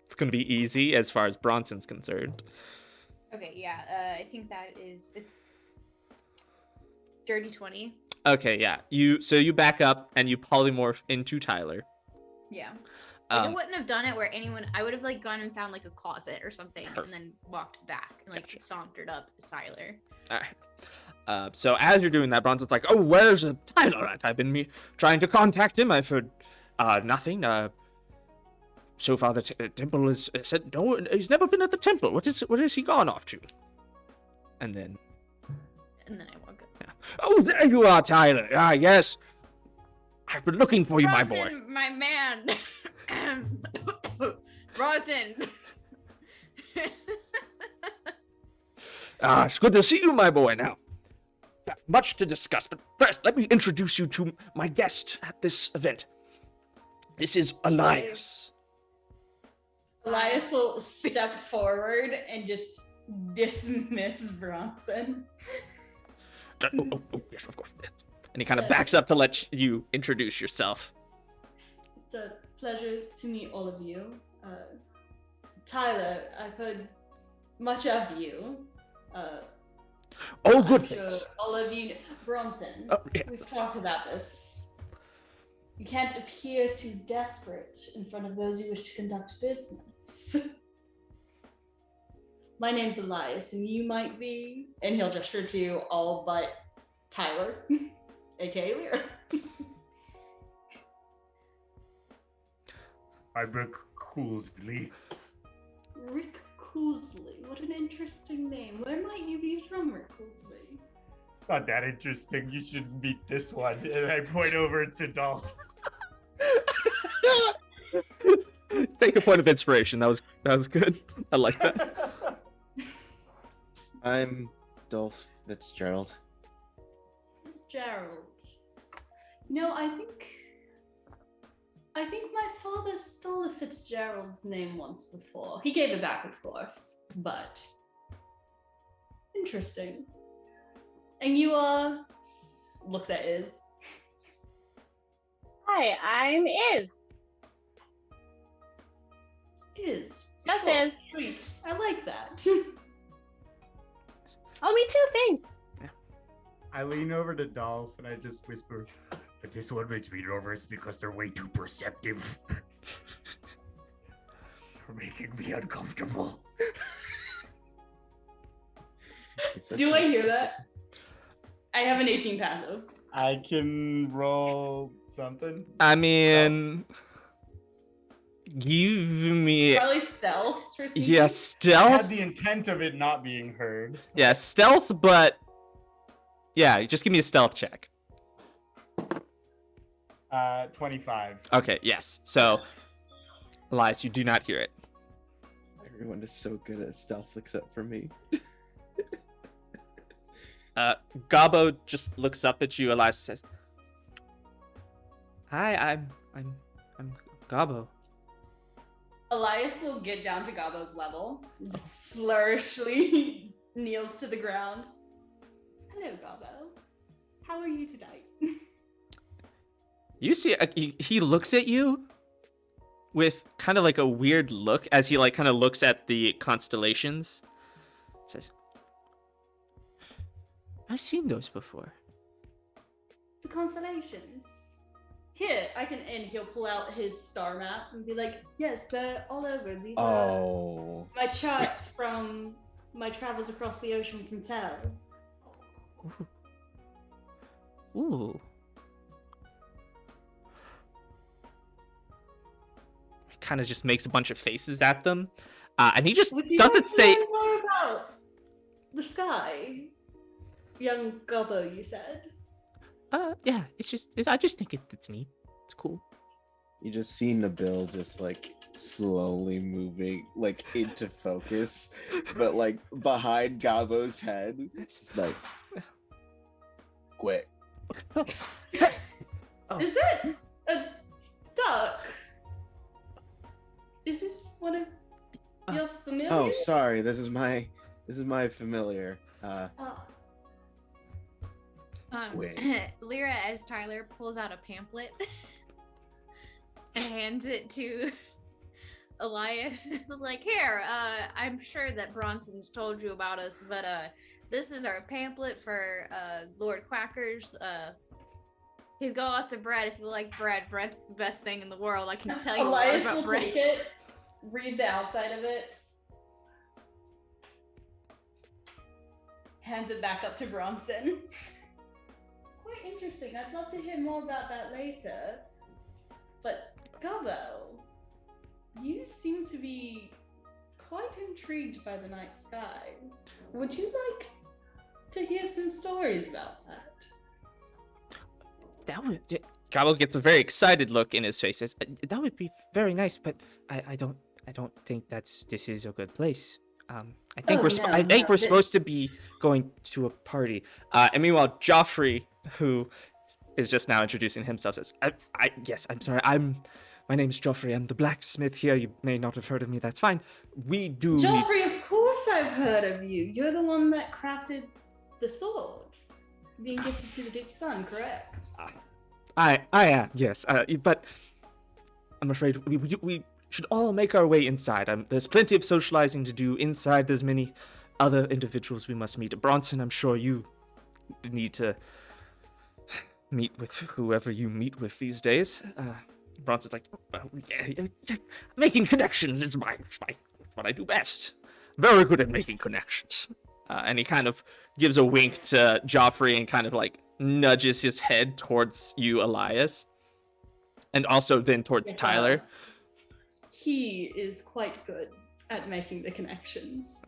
It's gonna be easy as far as Bronson's concerned. Okay, yeah, I think it's dirty 20. Okay, yeah. You back up and you polymorph into Tyler. Yeah. I wouldn't have done it where I would have gone and found a closet or something Perfect. and then walked back and Gotcha. sauntered up as Tyler. All right. So as you're doing that, Bronson's like, "Oh, where's Tyler at? I've been trying to contact him. I've heard nothing. So far the temple is said no. He's never been at the temple. What is he gone off to?" And then I walk up. yeah. "Oh, there you are, Tyler. Ah, yes. I've been looking for you, my boy." Bronson, my man. Bronson. It's good to see you, my boy. Now, much to discuss, but first, let me introduce you to my guest at this event. This is Alais. Alais will step forward and just dismiss Bronson. Oh, yes, of course. And he kind of backs up to let you introduce yourself. It's a pleasure to meet all of you. Tyler, I've heard much of you. Oh, good I'm sure things. all of you, Bronson. Oh, yeah. We've talked about this. You can't appear too desperate in front of those you wish to conduct business. My name's Elias, and you might be, and he'll gesture to all but Tyler, aka Lyra. I'm Rick Coolsley. Rick Coolsley, what an interesting name. Where might you be from, Rick Coolsley? It's not that interesting. You should meet this one. And I point over to Dolf. Take a point of inspiration. That was good. I like that. I'm Dolf Fitzgerald. Fitzgerald. No, I think my father stole a Fitzgerald's name once before. He gave it back, of course, but interesting. And you looks at Iz. Hi, I'm Iz. Iz. Just Short, Iz. Sweet. I like that. Oh, me too, thanks. I lean over to Dolph and I just whisper, "But this one makes me nervous because they're way too perceptive. They're making me uncomfortable." It's Do I okay. hear that? I have an 18 passive. I can roll something. I mean, give me Probably stealth for sneaking. yeah I stealth. had the intent of it not being heard. Yeah, stealth, but yeah, just give me a stealth check. 25. Okay, yes. So, Alais, you do not hear it. Everyone is so good at stealth except for me. Gabo just looks up at you. Alais says, "Hi, I'm Gabo." Elias will get down to Gabo's level, and just flourishly kneels to the ground. Hello, Gabo. How are you tonight? You see, he looks at you with kind of like a weird look as he like kind of looks at the constellations. Says, "I've seen those before." The constellations. Here, I can, and he'll pull out his star map and be like, yes, they're all over. These are Oh. my charts from my travels across the ocean from Tel. Ooh. He kind of just makes a bunch of faces at them, and he just Would you doesn't like to stay. know more about the sky? Young Gobbo, you said. Yeah, I just think it's neat. It's cool. You just see Nabil just like slowly moving like into focus, but like behind Gabo's head. It's like quit. Oh. Is it a duck? Is this one of your familiars? Oh, sorry. This is my familiar. Wait. Lyra, as Tyler pulls out a pamphlet and hands it to Elias, was like, "Here, I'm sure that Bronson's told you about us, but this is our pamphlet for Lord Quacker's. He's got lots of bread. If you like bread, bread's the best thing in the world. I can tell you a lot Elias about will bread." take it, read the outside of it, hands it back up to Bronson. Quite interesting. I'd love to hear more about that later. But Gobbo, you seem to be quite intrigued by the night sky. Would you like to hear some stories about that? That would. Gabo gets a very excited look in his face. Says, "That would be very nice, but I don't think this is a good place. I think we're supposed to be going to a party." And meanwhile, Joffrey, who is just now introducing himself, says, "Yes, I'm sorry. My name's Joffrey. I'm the blacksmith here. You may not have heard of me. That's fine. We do." Joffrey, of course I've heard of you. You're the one that crafted the sword, being gifted to the Duke's son, correct? I am, yes. But I'm afraid we should all make our way inside. There's plenty of socializing to do inside. There's many other individuals we must meet. Bronson, I'm sure you need to meet with whoever you meet with these days. Bronson's like, making connections is what I do best. Very good at making connections. And he kind of gives a wink to Joffrey and kind of like nudges his head towards you, Elias. And also then towards Tyler. He is quite good at making the connections.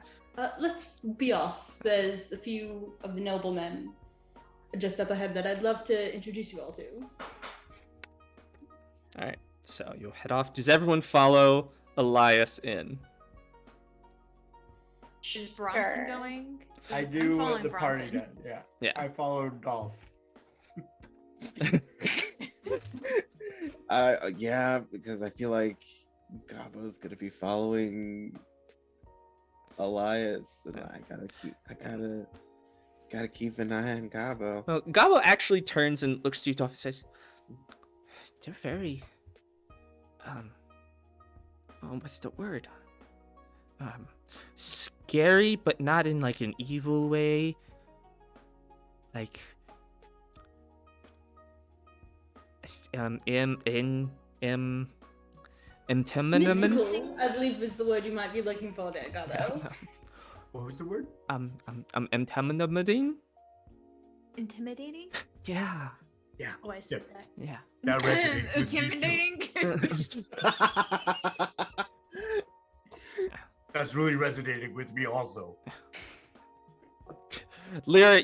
Let's be off. There's a few of the noblemen just up ahead that I'd love to introduce you all to. Alright, so you'll head off. Does everyone follow Elias in? Is Bronson Sure. going? I I'm do what following the party Bronson. did. Yeah. Yeah. I followed Dolf. Yeah, because I feel like Gabo's gonna be following Elias, and I gotta keep an eye on Gabo. Well, Gabo actually turns and looks to you, Dolph, and says, "They're very, what's the word? Scary, but not in like an evil way. Like, intimidating. Mystical, I believe is the word you might be looking for there, Gabo. What was the word? Intimidating. Intimidating? Yeah. Oh, I said that. Yeah. That resonates with me too. Intimidating. That's really resonating with me also. Lyra,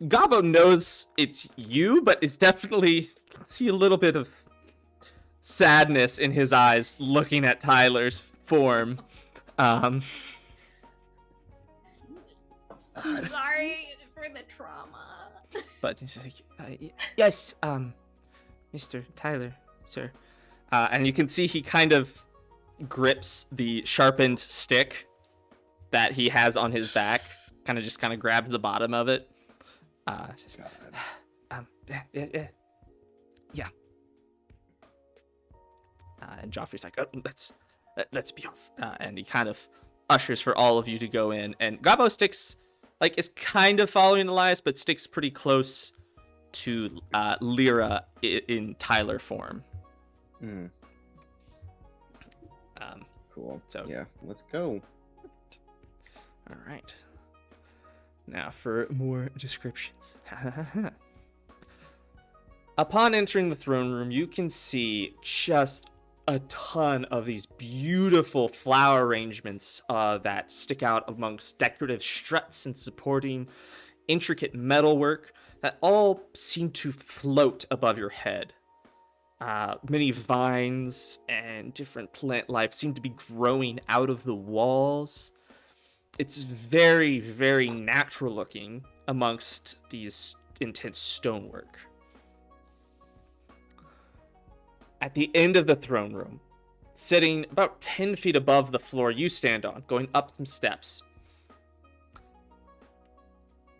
Gabo knows it's you, but it's definitely see a little bit of sadness in his eyes looking at Tyler's form. I'm sorry for the trauma. But he's like, yes, Mr. Tyler, sir. And you can see he kind of grips the sharpened stick that he has on his back. Kind of grabs the bottom of it. Yeah. And Joffrey's like, oh, let's be off. And he kind of ushers for all of you to go in. And Gabo sticks, is kind of following Alais, but sticks pretty close to Lyra in Tyler form. Mm. Cool. So yeah, let's go. All right. Now for more descriptions. Upon entering the throne room, you can see just a ton of these beautiful flower arrangements that stick out amongst decorative struts and supporting intricate metalwork that all seem to float above your head. Many vines and different plant life seem to be growing out of the walls. It's very, very natural looking amongst these intense stonework. At the end of the throne room, sitting about 10 feet above the floor you stand on, going up some steps,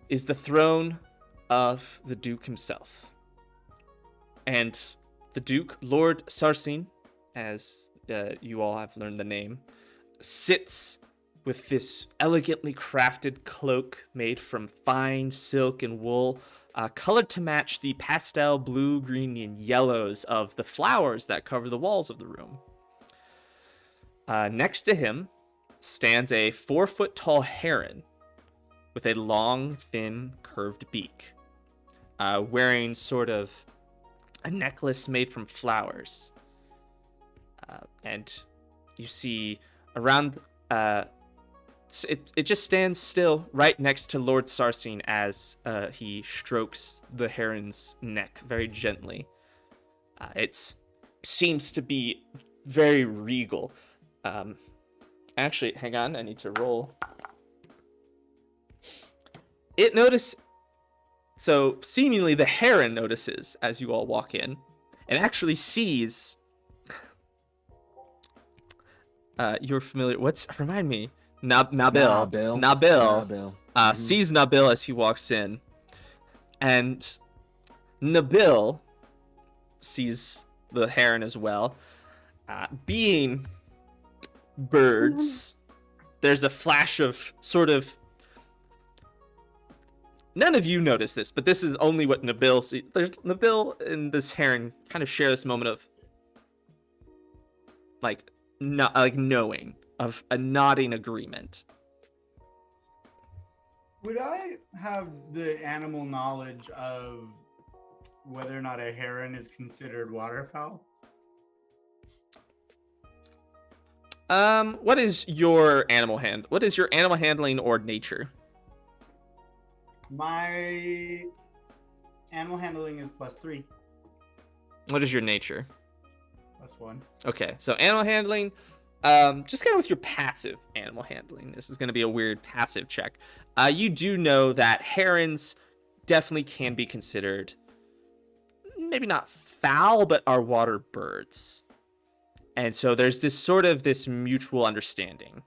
is the throne of the Duke himself. And the Duke, Lord Sarsin, as you all have learned the name, sits with this elegantly crafted cloak made from fine silk and wool, colored to match the pastel blue, green, and yellows of the flowers that cover the walls of the room. Next to him stands a 4-foot-tall heron with a long, thin, curved beak, wearing sort of a necklace made from flowers. And you see around... It just stands still right next to Lord Sarsin as he strokes the heron's neck very gently. It seems to be very regal. Actually, hang on, I need to roll. So seemingly the heron notices as you all walk in and actually sees... you're familiar... Remind me. Nabil sees Nabil as he walks in, and Nabil sees the heron as well. Being birds, there's a flash of sort of... None of you notice this, but this is only what Nabil sees. There's Nabil and this heron kind of share this moment of knowing, of a nodding agreement. Would I have the animal knowledge of whether or not a heron is considered waterfowl? What is your animal handling or nature? My animal handling is +3. What is your nature? +1. Okay, so animal handling, just kind of with your passive animal handling. This is going to be a weird passive check. You do know that herons definitely can be considered, maybe not fowl, but are water birds. And so there's this mutual understanding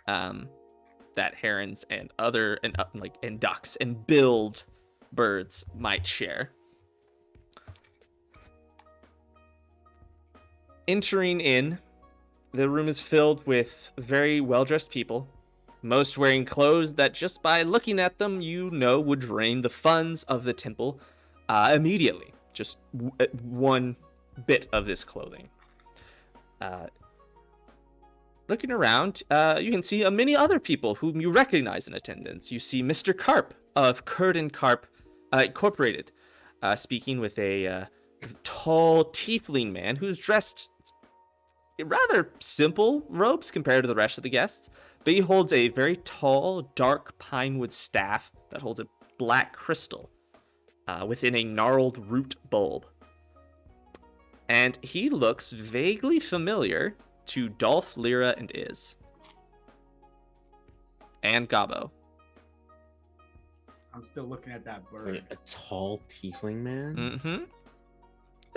that herons and and ducks and billed birds might share. Entering in, the room is filled with very well-dressed people, most wearing clothes that just by looking at them, you know would drain the funds of the temple immediately. Just one bit of this clothing. Looking around, you can see many other people whom you recognize in attendance. You see Mr. Carp of Curd and Carp Incorporated, speaking with a tall tiefling man who's dressed in rather simple robes compared to the rest of the guests, but he holds a very tall, dark pinewood staff that holds a black crystal within a gnarled root bulb. And he looks vaguely familiar to Dolf, Lyra, and Iz. And Gabo. I'm still looking at that bird. Wait, a tall tiefling man? Mm-hmm.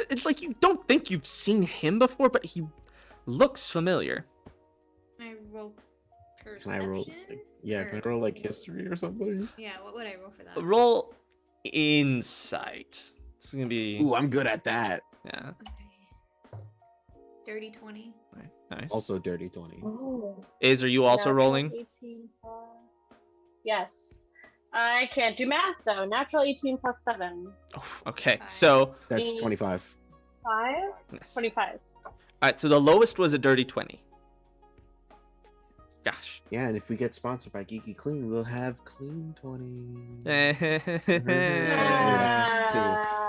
It's like you don't think you've seen him before, but he looks familiar. I roll Can perception. I roll? Yeah, can I roll like history or something? Yeah, what would I roll for that? Roll insight. It's gonna be. Ooh, I'm good at that. Yeah. Okay. Dirty 20. Right, nice. Also, dirty 20. Ooh. Is are you also Natural rolling? 18 plus... Yes. I can't do math though. Natural 18 plus 7. Oh, okay, Five. so That's Me. 25. 5? yes. 25. All right, so the lowest was a dirty 20. Gosh. Yeah, and if we get sponsored by Geeky Clean, we'll have clean 20.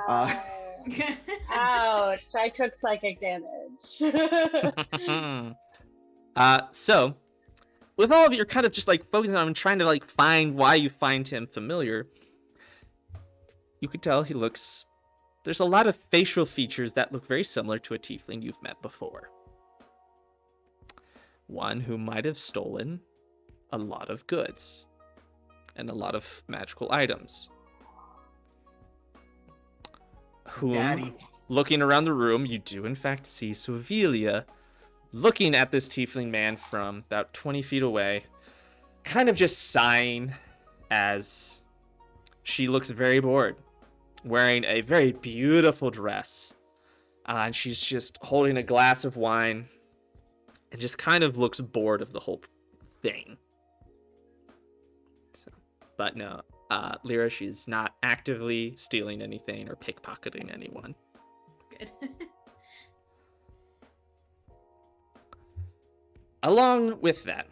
Ah. Ouch. I took psychic damage. So, with all of you, you're kind of just like focusing on trying to like find why you find him familiar. You could tell he looks. There's a lot of facial features that look very similar to a tiefling you've met before. One who might have stolen a lot of goods and a lot of magical items. Whom, Daddy. looking around the room, you do in fact see Sovelia looking at this tiefling man from about 20 feet away, kind of just sighing as she looks very bored, wearing a very beautiful dress. And she's just holding a glass of wine and just kind of looks bored of the whole thing. So, but no, Lyra, she's not actively stealing anything or pickpocketing anyone. Good. Along with that,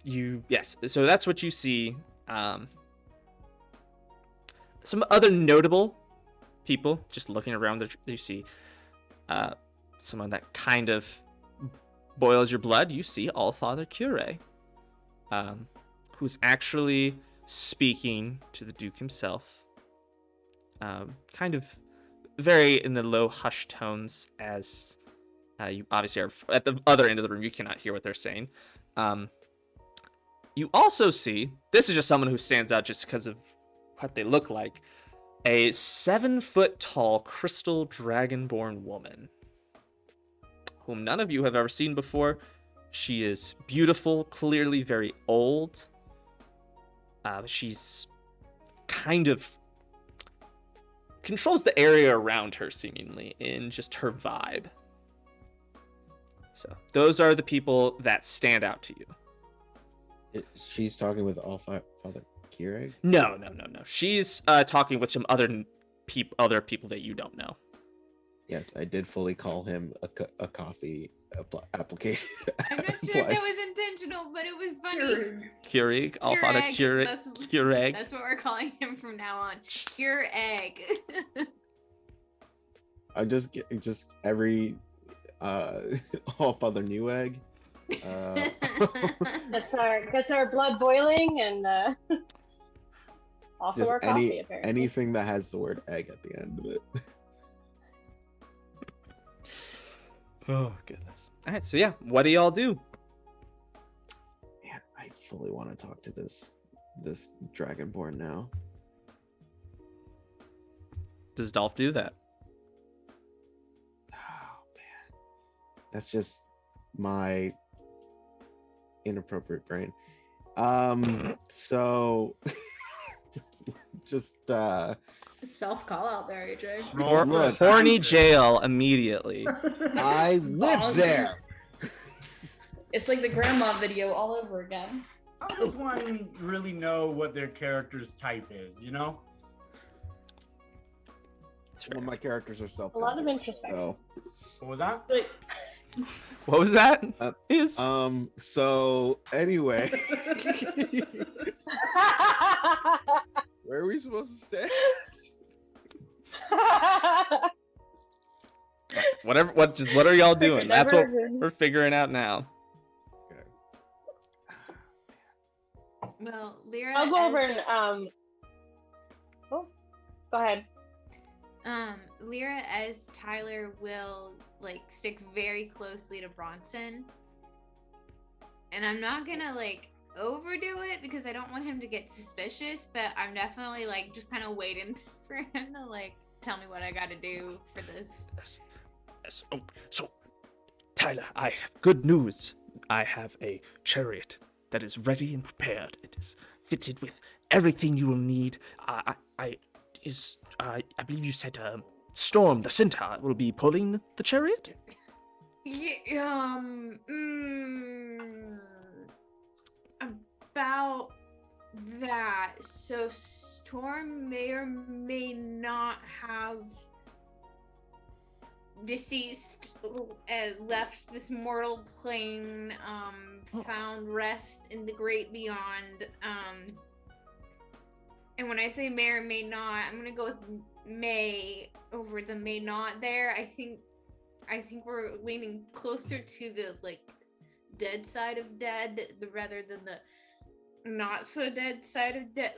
yes, so that's what you see. Some other notable people just looking around. You see someone that kind of boils your blood. You see Allfather Cure, who's actually speaking to the Duke himself, kind of very in the low hushed tones, as you obviously are at the other end of the room. You cannot hear what they're saying. You also see, this is just someone who stands out just because of what they look like, a 7-foot tall crystal dragonborn woman, whom none of you have ever seen before. She is beautiful, clearly very old. She's kind of controls the area around her, seemingly, in just her vibe. So those are the people that stand out to you. She's talking with Father Keurig? No. She's talking with some other people that you don't know. Yes, I did fully call him a coffee application. I'm not sure if that was intentional, but it was funny. Keurig, Alfada Keurig. Keurig. That's what we're calling him from now on. Pure egg. I'm just every Allfather Newegg. Gets our blood boiling and also Just our coffee, apparently. anything that has the word egg at the end of it. Oh, goodness. All right, so yeah, what do y'all do? Man, I fully want to talk to this Dragonborn now. Does Dolph do that? Oh man, that's just my inappropriate brain. So just Self call out there, AJ. Look, Horny jail immediately. I live there. It's like the grandma video all over again. How does one really know what their character's type is, you know? Well, my characters are self. A lot of introspection. So, What was that? What was that? So anyway, Where are we supposed to stay? Whatever. What are y'all doing? That's what Never- we're figuring out now. Well, Lyra. I'll go over as- and Oh, go ahead. Lyra as Tyler will like stick very closely to Bronson. And I'm not gonna like overdo it because I don't want him to get suspicious, but I'm definitely like just kind of waiting for him to like tell me what I gotta do for this. Yes. Oh, so, Tyler, I have good news. I have a chariot that is ready and prepared. It is fitted with everything you will need. I believe you said Storm, the centaur, will be pulling the chariot? Yeah, about that. So Storm may or may not have deceased, left this mortal plane, found rest in the great beyond. And when I say may or may not, I'm gonna go with may over the may not there. I think we're leaning closer to the like dead side of dead rather than the not so dead side of dead.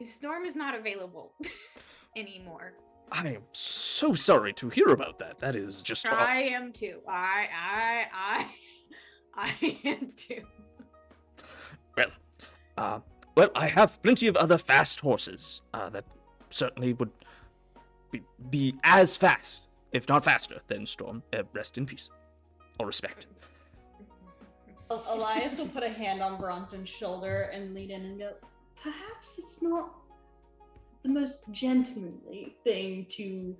Storm is not available anymore. I am so sorry to hear about that. That is just I am too. I am too. Well, I have plenty of other fast horses that certainly would be as fast, if not faster, than Storm. Rest in peace. Or respect. Elias will put a hand on Bronson's shoulder and lean in and go, perhaps it's not the most gentlemanly thing to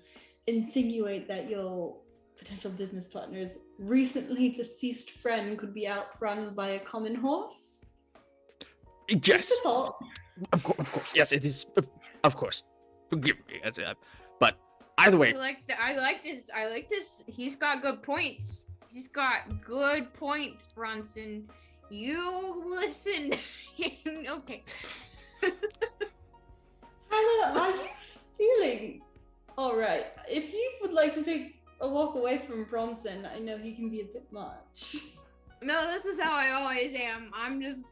insinuate that your potential business partner's recently deceased friend could be outrun by a common horse. Yes. Just a thought. Of course. Yes, it is. Of course. Forgive me. But either way. I like this. He's got good points. He's got good points, Bronson. You listen. Okay. Tyler, are you feeling alright? If you would like to take a walk away from Bronson, I know he can be a bit much. No, this is how I always am.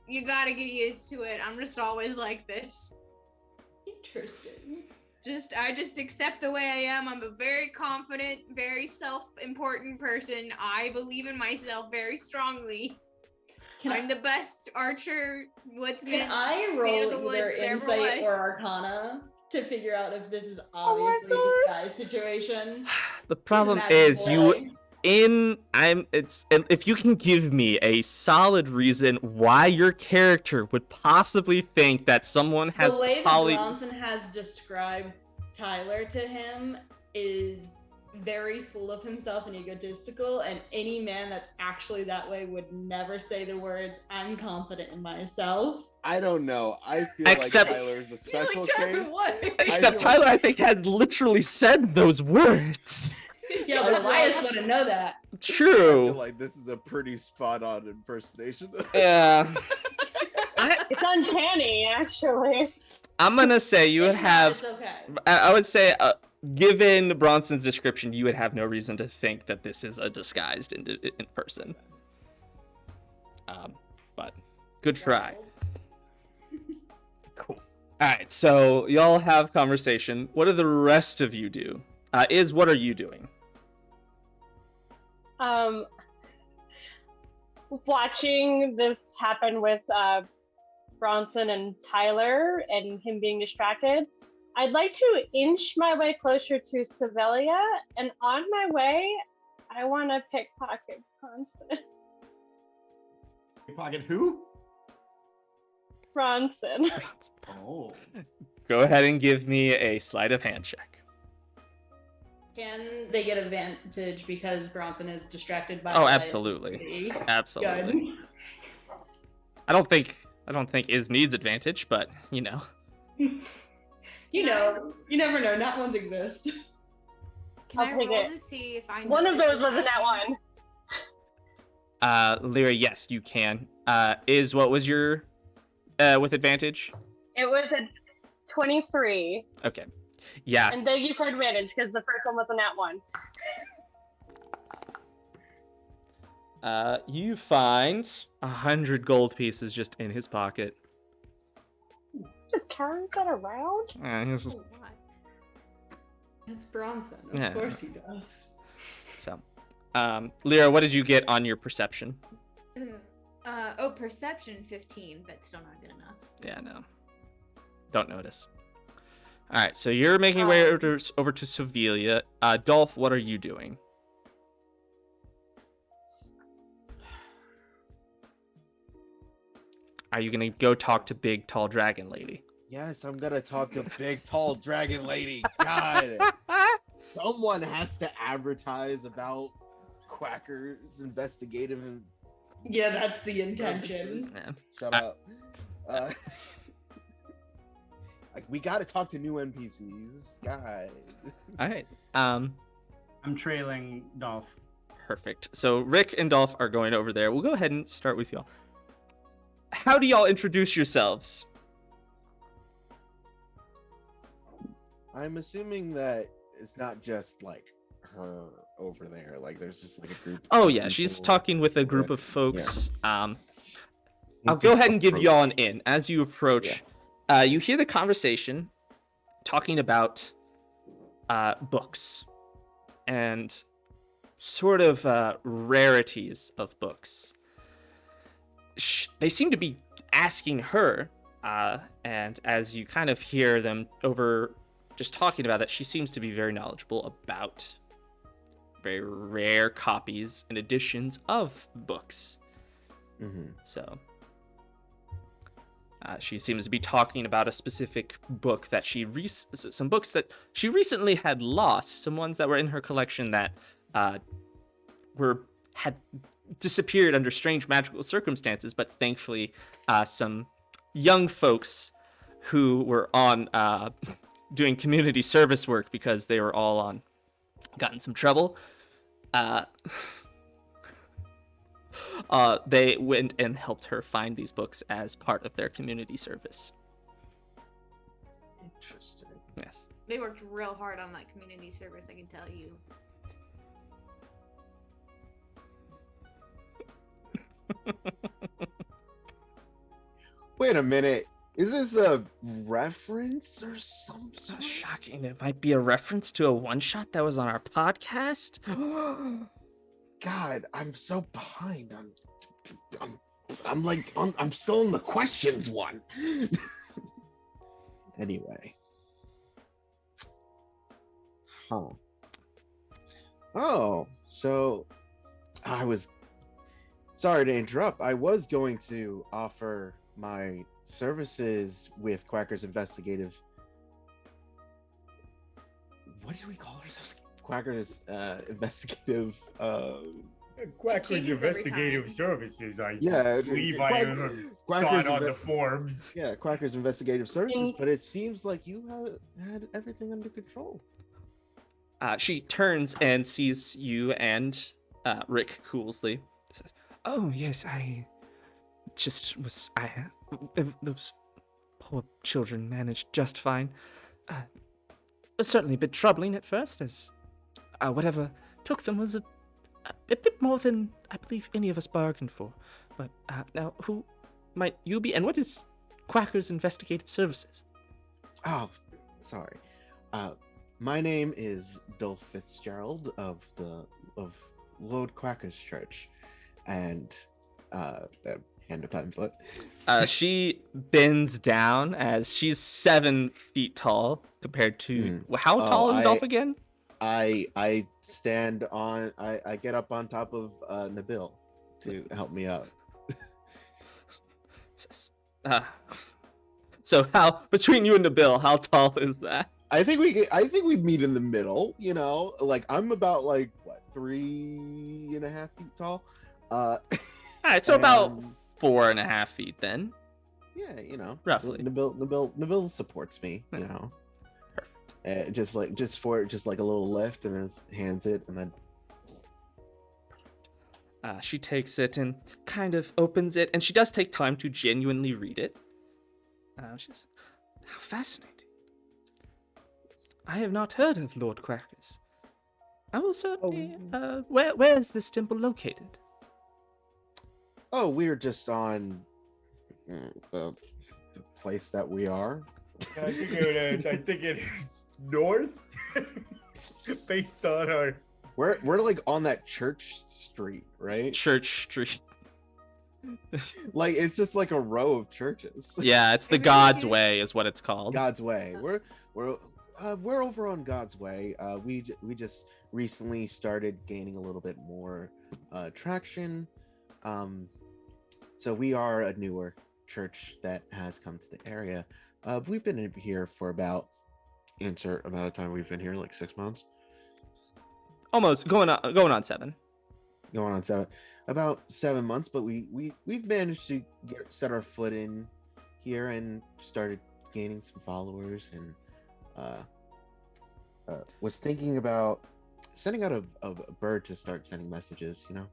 You gotta get used to it. I'm just always like this. Interesting. I just accept the way I am. I'm a very confident, very self-important person. I believe in myself very strongly. I'm the best archer, woodsman. Can I roll man of the either woods there ever insight was. or arcana to figure out if this is obviously a disguise situation? The problem Isn't that is boring? if you can give me a solid reason why your character would possibly think that someone has the way that Bronson has described Tyler to him is very full of himself and egotistical, and any man that's actually that way would never say the words, I'm confident in myself. I don't know. I feel Except- like Tyler's a special Tyler, case. what? Except feel- Tyler, I think, has literally said those words. Yeah, but Elias wouldn't know that. I True. feel like this is a pretty spot-on impersonation. Yeah. It's uncanny, actually. I'm gonna say you would have. It's okay. I would say, given Bronson's description, you would have no reason to think that this is a disguised in person. But good try. Cool. All right, so y'all have conversation. What do the rest of you do? What are you doing? Watching this happen with Bronson and Tyler and him being distracted, I'd like to inch my way closer to Sevelia, and on my way, I want to pickpocket Bronson. Pickpocket who? Bronson. Oh. Go ahead and give me a sleight of hand check. Can they get advantage because Bronson is distracted by Oh, Elias' absolutely. activity? Absolutely. Good. I don't think Iz needs advantage, but you know. You know, you never know. Not ones exist. Can I'll I take roll it. to see if I know One of this those is was a nat happening? one. Lyra, yes, you can. What was your with advantage? It was a 23. Okay. Yeah. And thank you for advantage because the first one was a nat 1. You find 100 gold pieces just in his pocket. Just carries that around? He's just- Oh, what? It's Bronson. Of Yeah. course he does. So, Lyra, what did you get on your perception? Perception 15, but still not good enough. Yeah, no. Don't notice. All right, so you're making your way over to Sevilla. Dolf, what are you doing? Are you gonna go talk to big, tall dragon lady? Yes, I'm gonna talk to big, tall dragon lady. God, someone has to advertise about Quacker's investigative. Yeah, that's the intention. Yeah. Shut up. Like, we gotta talk to new NPCs. God. All right. I'm trailing Dolph. Perfect. So Rick and Dolph are going over there. We'll go ahead and start with y'all. How do y'all introduce yourselves? I'm assuming that it's not just like her over there. Like, there's just like a group. Oh of yeah, she's people. talking with a group of folks. I'll go ahead and give y'all an in. As you approach, you hear the conversation talking about books and sort of rarities of books. They seem to be asking her, and as you kind of hear them over just talking about that, she seems to be very knowledgeable about very rare copies and editions of books. Mm-hmm. So she seems to be talking about a specific book that some books that she recently had lost, some ones that were in her collection that had disappeared under strange magical circumstances, but thankfully some young folks who were on doing community service work because they were all got in some trouble. They went and helped her find these books as part of their community service. Interesting. Yes. They worked real hard on that community service, I can tell you. Wait a minute. Is this a reference or some sort? Shocking. It might be a reference to a one-shot that was on our podcast. God, I'm so behind. I'm still in the questions one. Anyway. Huh. Oh, so sorry to interrupt. I was going to offer my services with Quacker's investigative. What do we call ourselves? Quacker's investigative. Quacker's changes every investigative time. services. I Yeah, believe I saw Quacker's it on the forms. Yeah, Quacker's investigative services, but it seems like you had everything under control. She turns and sees you and Rick Coolsley. Says, "Oh yes, I just was. Those poor children managed just fine. Certainly a bit troubling at first, as whatever took them was a bit more than I believe any of us bargained for. But now, who might you be, and what is Quacker's investigative services?" Oh, sorry. My name is Dolf Fitzgerald of Lord Quacker's Church, and hand a pamphlet. She bends down as she's 7 feet tall compared to how tall is Dolph again? I stand on. I get up on top of Nabil to help me out. So how between you and Nabil, how tall is that? I think we meet in the middle. You know, like I'm about like what 3.5 feet tall. All right, so about 4.5 feet then. Yeah, you know, roughly. Nabil supports me. You know, perfect. Just like a little lift, and then hands it, and then. She takes it and kind of opens it, and she does take time to genuinely read it. She says, "How fascinating. I have not heard of Lord Quackers. I will certainly. Where is this temple located? Oh, we're just on the place that we are. I think it is north, based on our. We're like on that church street, right? Church Street. Like it's just like a row of churches. Yeah, it's the Maybe we God's could- Way, is what it's called. God's Way. We're over on God's Way. We just recently started gaining a little bit more traction. So we are a newer church that has come to the area. We've been in here for about insert amount of time. We've been here like 6 months. Almost going on 7. Going on 7, about 7 months, but we've managed to set our foot in here and started gaining some followers, and was thinking about sending out a bird to start sending messages, you know.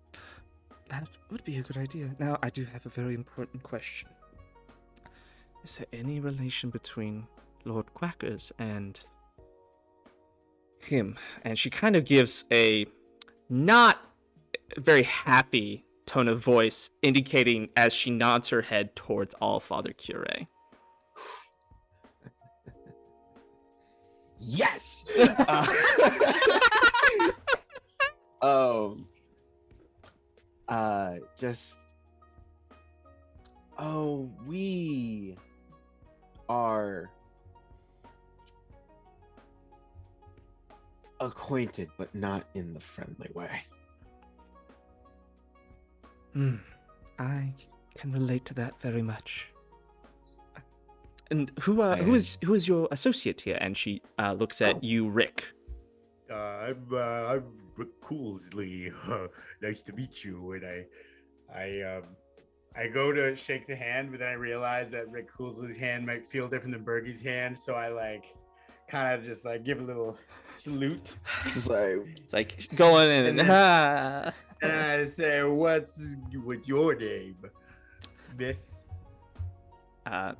That would be a good idea. Now, I do have a very important question. Is there any relation between Lord Quackers and him? And she kind of gives a not very happy tone of voice, indicating as she nods her head towards Allfather Cure. Yes. We are acquainted, but not in the friendly way. I can relate to that very much. And who is your associate here? And she looks at you, Rick. I'm Rick Coolsley. Nice to meet you. And I go to shake the hand, but then I realize that Rick Coolsley's hand might feel different than Burgy's hand, so I kind of just give a little salute. Just like It's like going in and And I say, what's your name, miss?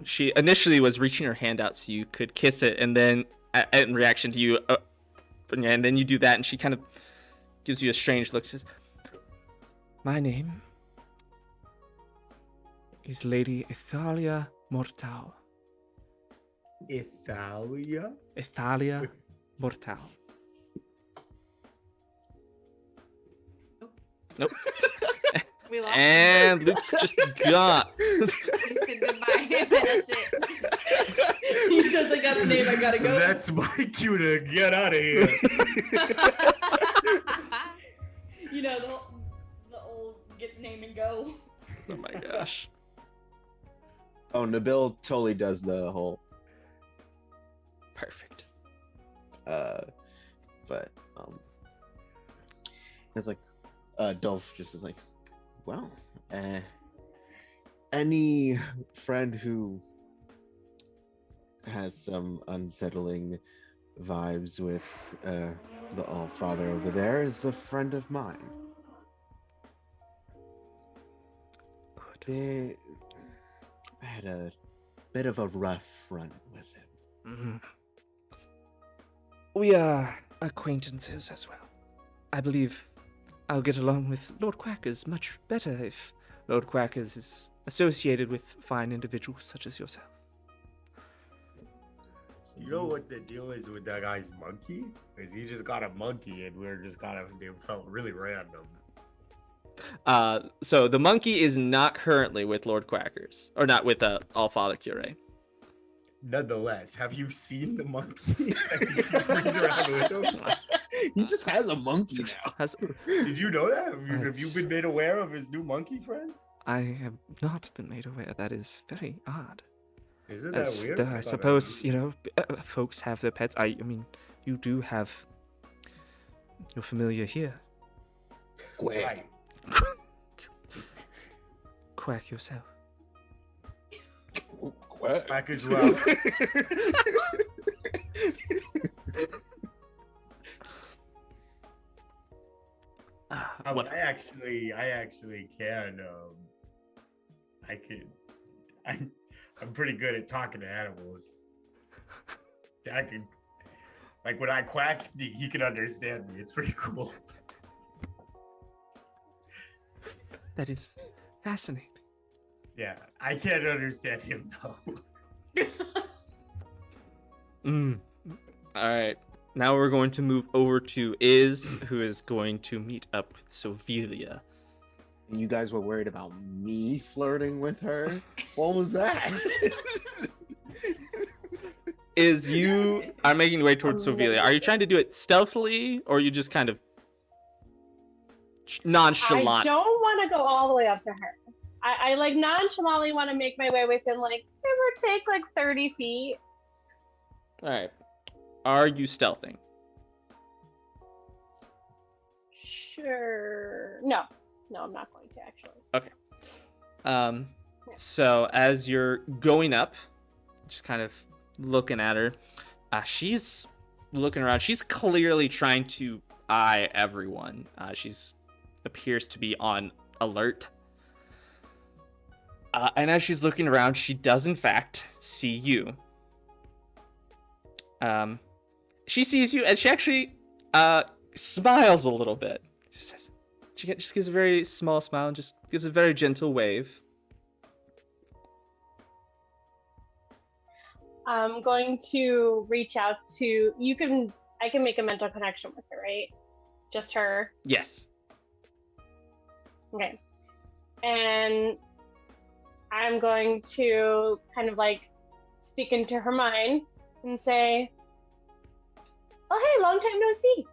she initially was reaching her hand out so you could kiss it, and then in reaction to you, and then you do that, and she kind of gives you a strange look. She says, "My name is Lady Ithalia Mortal." Ithalia? Ithalia Mortal. Nope. We lost And Luke's just got. him. He said goodbye. That's it. He says, I got the name, I gotta go. That's my cue to get out of here. You know, the old get name and go. Oh my gosh. oh, Nabil totally does the whole Perfect. but it's like Dolf just is like, well, any friend who has some unsettling vibes with the All-Father over there is a friend of mine. Good. I had a bit of a rough run with him. Mhm. We are acquaintances as well. I believe I'll get along with Lord Quackers much better if Lord Quackers is associated with fine individuals such as yourself. So you know what the deal is with that guy's monkey? Is he just got a monkey and we're just they felt really random. So the monkey is not currently with Lord Quackers, or not with Allfather Cure. Nonetheless, have you seen the monkey? Brings around with him? He just has a monkey now. Did you know that? Have you been made aware of his new monkey friend? I have not been made aware. That is very odd. Isn't that As weird? I thought that suppose, was- folks have their pets. I mean, you do have your familiar here. Right. Quack yourself. What? Back as well. What? I actually can. I'm pretty good at talking to animals. Like when I quack, he can understand me. It's pretty cool. That is fascinating. Yeah, I can't understand him though. All right. Now we're going to move over to who is going to meet up with Sovelia. You guys were worried about me flirting with her? What was that? You are making your way towards Sovelia. Are you trying to do it stealthily, or are you just kind of nonchalant? I don't want to go all the way up to her. I like nonchalantly want to make my way within like give or take like 30 feet. All right. Are you stealthing? Sure. No, I'm not going to actually. Okay. So as you're going up, just kind of looking at her, she's looking around. She's clearly trying to eye everyone. She's appears to be on alert. And as she's looking around, she does in fact see you. She sees you, and she actually smiles a little bit. She just gives a very small smile and just gives a very gentle wave. I'm going to reach out to I can make a mental connection with her, right? Just her. Yes. Okay. And I'm going to kind of like speak into her mind and say, "Oh, hey, long time no see."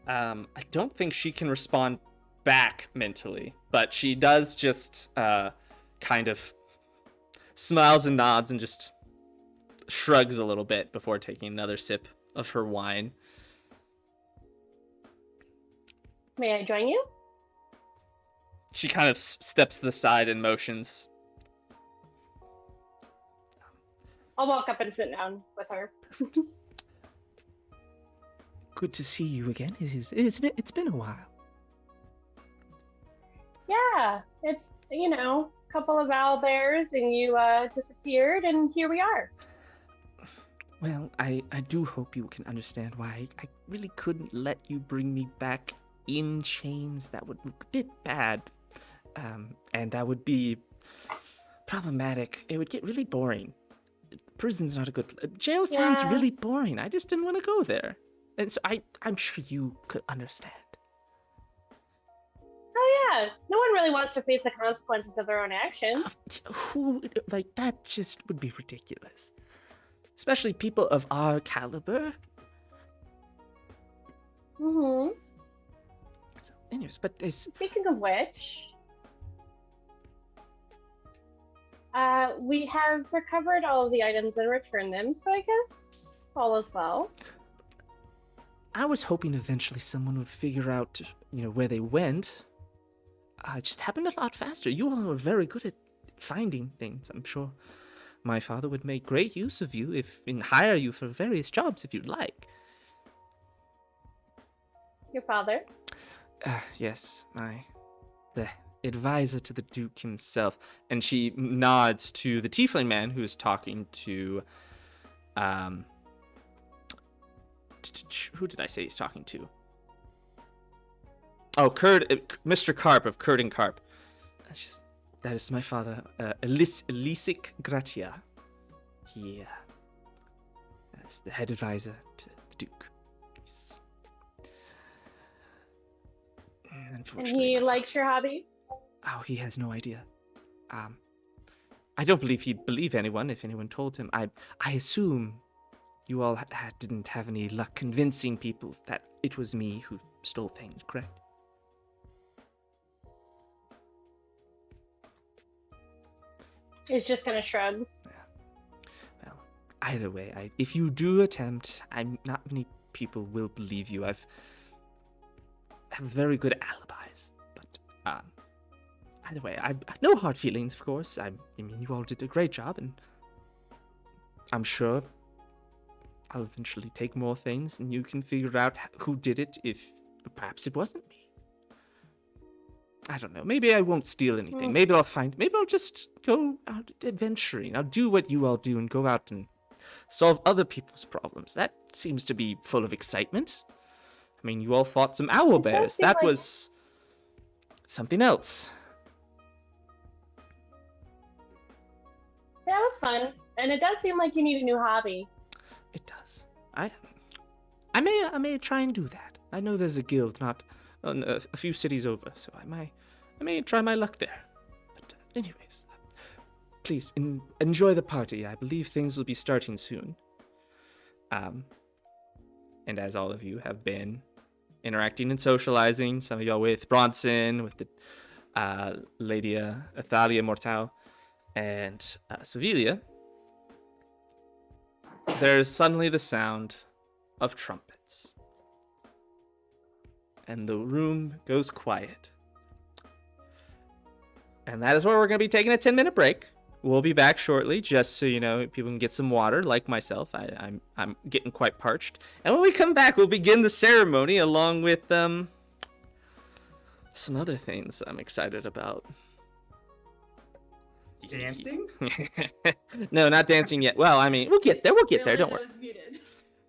I don't think she can respond back mentally, but she does just kind of smiles and nods and just shrugs a little bit before taking another sip of her wine. May I join you? She kind of steps to the side and motions. I'll walk up and sit down with her. Good to see you again. It's been a while. Yeah, it's a couple of owl bears and you disappeared and here we are. Well, I do hope you can understand why I really couldn't let you bring me back in chains. That would look a bit bad. And that would be problematic. It would get really boring. Prison's not a good... Jail sounds really boring. I just didn't want to go there. And so I'm sure you could understand. Oh yeah, no one really wants to face the consequences of their own actions. That just would be ridiculous. Especially people of our caliber. Mm-hmm. So, anyways, but speaking of which, we have recovered all of the items and returned them, so I guess all is well. I was hoping eventually someone would figure out, where they went. It just happened a lot faster. You all are very good at finding things. I'm sure my father would make great use of you and hire you for various jobs if you'd like. Your father? Yes, the advisor to the Duke himself. And she nods to the Tiefling man who is talking to, who did I say he's talking to? Oh, Mr. Carp of Curd and Carp. That is my father, Elisic Gratia. He is the head advisor to the Duke. And he likes your hobby? Oh, he has no idea. I don't believe he'd believe anyone if anyone told him. I assume you all didn't have any luck convincing people that it was me who stole things, correct? It just kind of shrugs. Yeah. Well, either way, if you do attempt, not many people will believe you. I have very good alibis, but either way, no hard feelings, of course. I mean, you all did a great job, and I'm sure I'll eventually take more things, and you can figure out who did it if perhaps it wasn't me. I don't know. Maybe I won't steal anything. Maybe I'll just go out adventuring. I'll do what you all do and go out and solve other people's problems. That seems to be full of excitement. I mean, you all fought some owl It does bears. seem That like- was something else. That was fun, and it does seem like you need a new hobby. It does. I may try and do that. I know there's a guild not a few cities over, so I may try my luck there. But anyways, please enjoy the party. I believe things will be starting soon. And as all of you have been interacting and socializing, some of y'all with Bronson, with the Lady Athalia Mortal, and Sevilla, there's suddenly the sound of trumpets. And the room goes quiet. And that is where we're going to be taking a 10-minute break. We'll be back shortly, just so you know, people can get some water, like myself. I'm getting quite parched. And when we come back, we'll begin the ceremony along with some other things I'm excited about. Dancing? No, not dancing yet. Well, I mean, we'll get there. We'll get there. Don't worry. I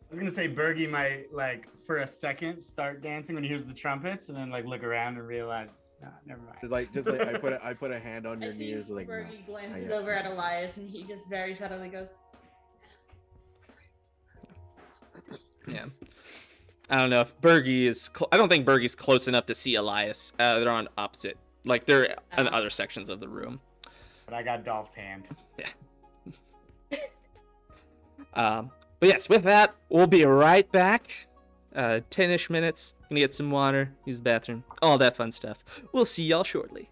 was gonna say Burgy might like for a second start dancing when he hears the trumpets, and then like look around and realize, nah, never mind. Just like I put a hand on your knees, like. No, Burgy glances I- over at Elias and he just very subtly goes, Yeah. I don't know if Burgy is. I don't think Burgy's close enough to see Elias. They're on opposite. Like they're in other sections of the room. But I got Dolph's hand. Yeah. But yes, with that, we'll be right back. 10-ish minutes. Gonna get some water, use the bathroom, all that fun stuff. We'll see y'all shortly.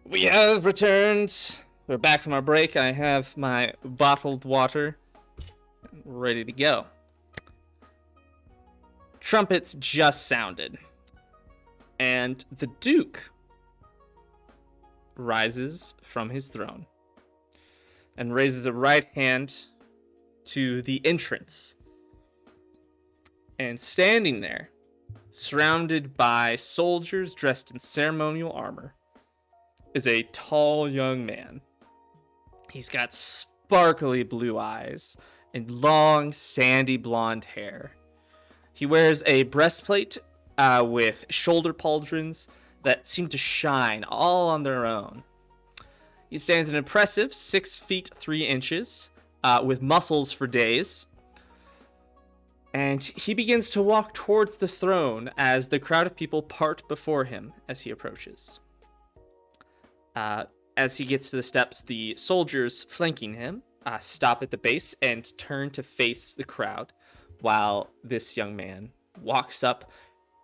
We have returned. We're back from our break. I have my bottled water ready to go. Trumpets just sounded. And the Duke rises from his throne and raises a right hand to the entrance. And standing there, surrounded by soldiers dressed in ceremonial armor, is a tall young man. He's got sparkly blue eyes and long, sandy blonde hair. He wears a breastplate with shoulder pauldrons that seem to shine all on their own. He stands an impressive 6 feet 3 inches with muscles for days. And he begins to walk towards the throne as the crowd of people part before him as he approaches. As he gets to the steps, the soldiers flanking him stop at the base and turn to face the crowd while this young man walks up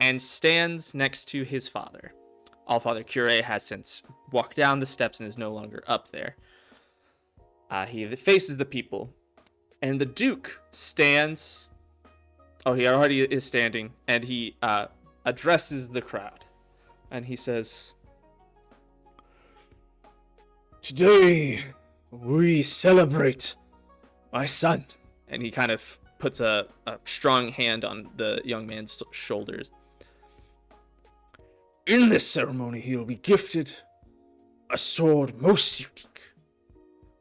and stands next to his father. Allfather Cure has since walked down the steps and is no longer up there. He faces the people, and the Duke stands. Oh, he already is standing, and he addresses the crowd, and he says, "Today, we celebrate my son." And he kind of puts a strong hand on the young man's shoulders. "In this ceremony, he will be gifted a sword most unique.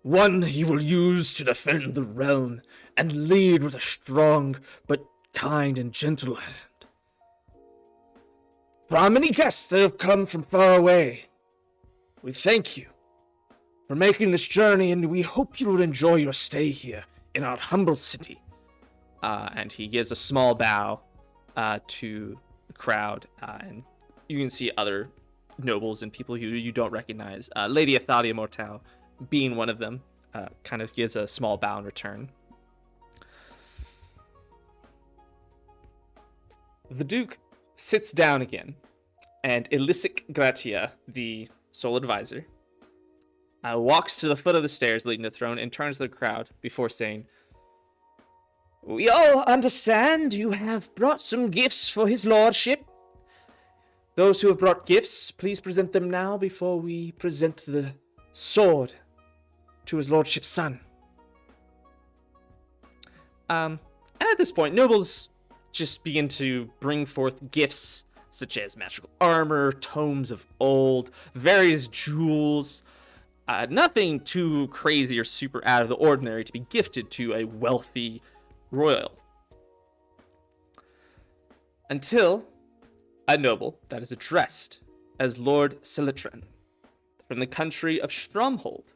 One he will use to defend the realm and lead with a strong but kind and gentle hand. For our many guests that have come from far away, we thank you for making this journey, and we hope you will enjoy your stay here in our humble city." And he gives a small bow to the crowd, and you can see other nobles and people who you don't recognize. Lady Athalia Mortal, being one of them, kind of gives a small bow in return. The Duke sits down again, and Ilisic Gratia, the sole advisor, walks to the foot of the stairs leading to the throne and turns to the crowd before saying, "We all understand you have brought some gifts for his lordship. Those who have brought gifts, please present them now before we present the sword to his lordship's son." And at this point, nobles just begin to bring forth gifts such as magical armor, tomes of old, various jewels. Nothing too crazy or super out of the ordinary to be gifted to a wealthy royal. Until a noble that is addressed as Lord Silitran from the country of Stromhold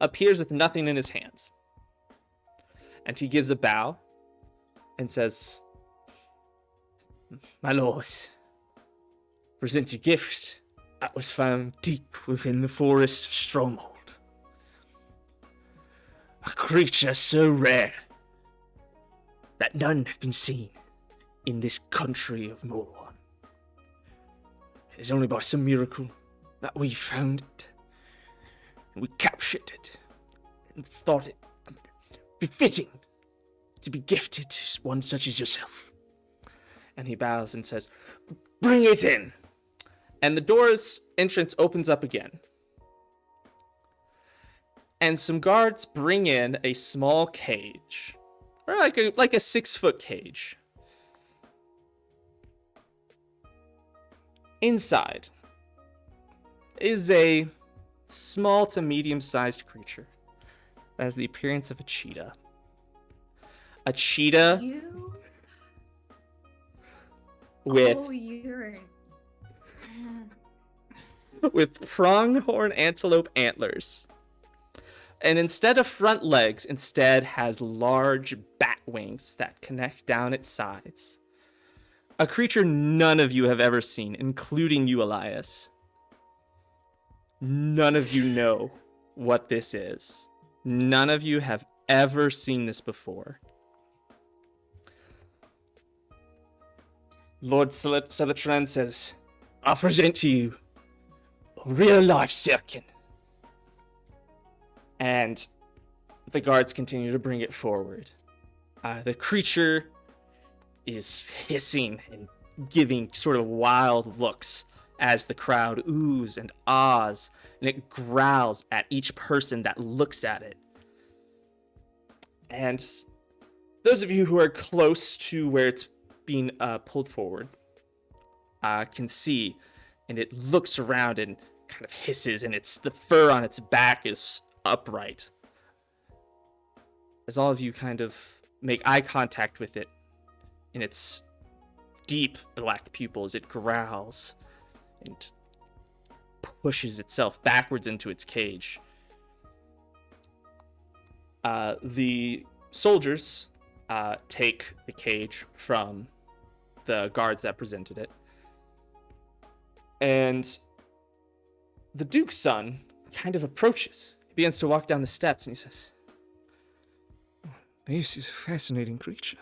appears with nothing in his hands. And he gives a bow and says, "My lords, present a gift that was found deep within the forest of Stromhold. A creature so rare that none have been seen in this country of Morwan. It is only by some miracle that we found it, and we captured it, and thought it befitting to be gifted to one such as yourself." And he bows and says, "Bring it in." And the door's entrance opens up again. And some guards bring in a small cage, or like a 6-foot cage. Inside is a small to medium-sized creature that has the appearance of a cheetah. A cheetah You? with Oh, you're. with pronghorn antelope antlers. And instead of front legs, instead has large bat wings that connect down its sides. A creature none of you have ever seen, including you, Elias. None of you know what this is. None of you have ever seen this before. Lord Silitran says, "I present to you real life Sirkin. And the guards continue to bring it forward. The creature is hissing and giving sort of wild looks as the crowd oohs and ahs, and it growls at each person that looks at it. And those of you who are close to where it's being pulled forward can see, and it looks around and kind of hisses, and the fur on its back is upright. As all of you kind of make eye contact with it, in its deep black pupils, it growls and pushes itself backwards into its cage. The soldiers take the cage from the guards that presented it. And the Duke's son kind of approaches. He begins to walk down the steps and he says, "This is a fascinating creature.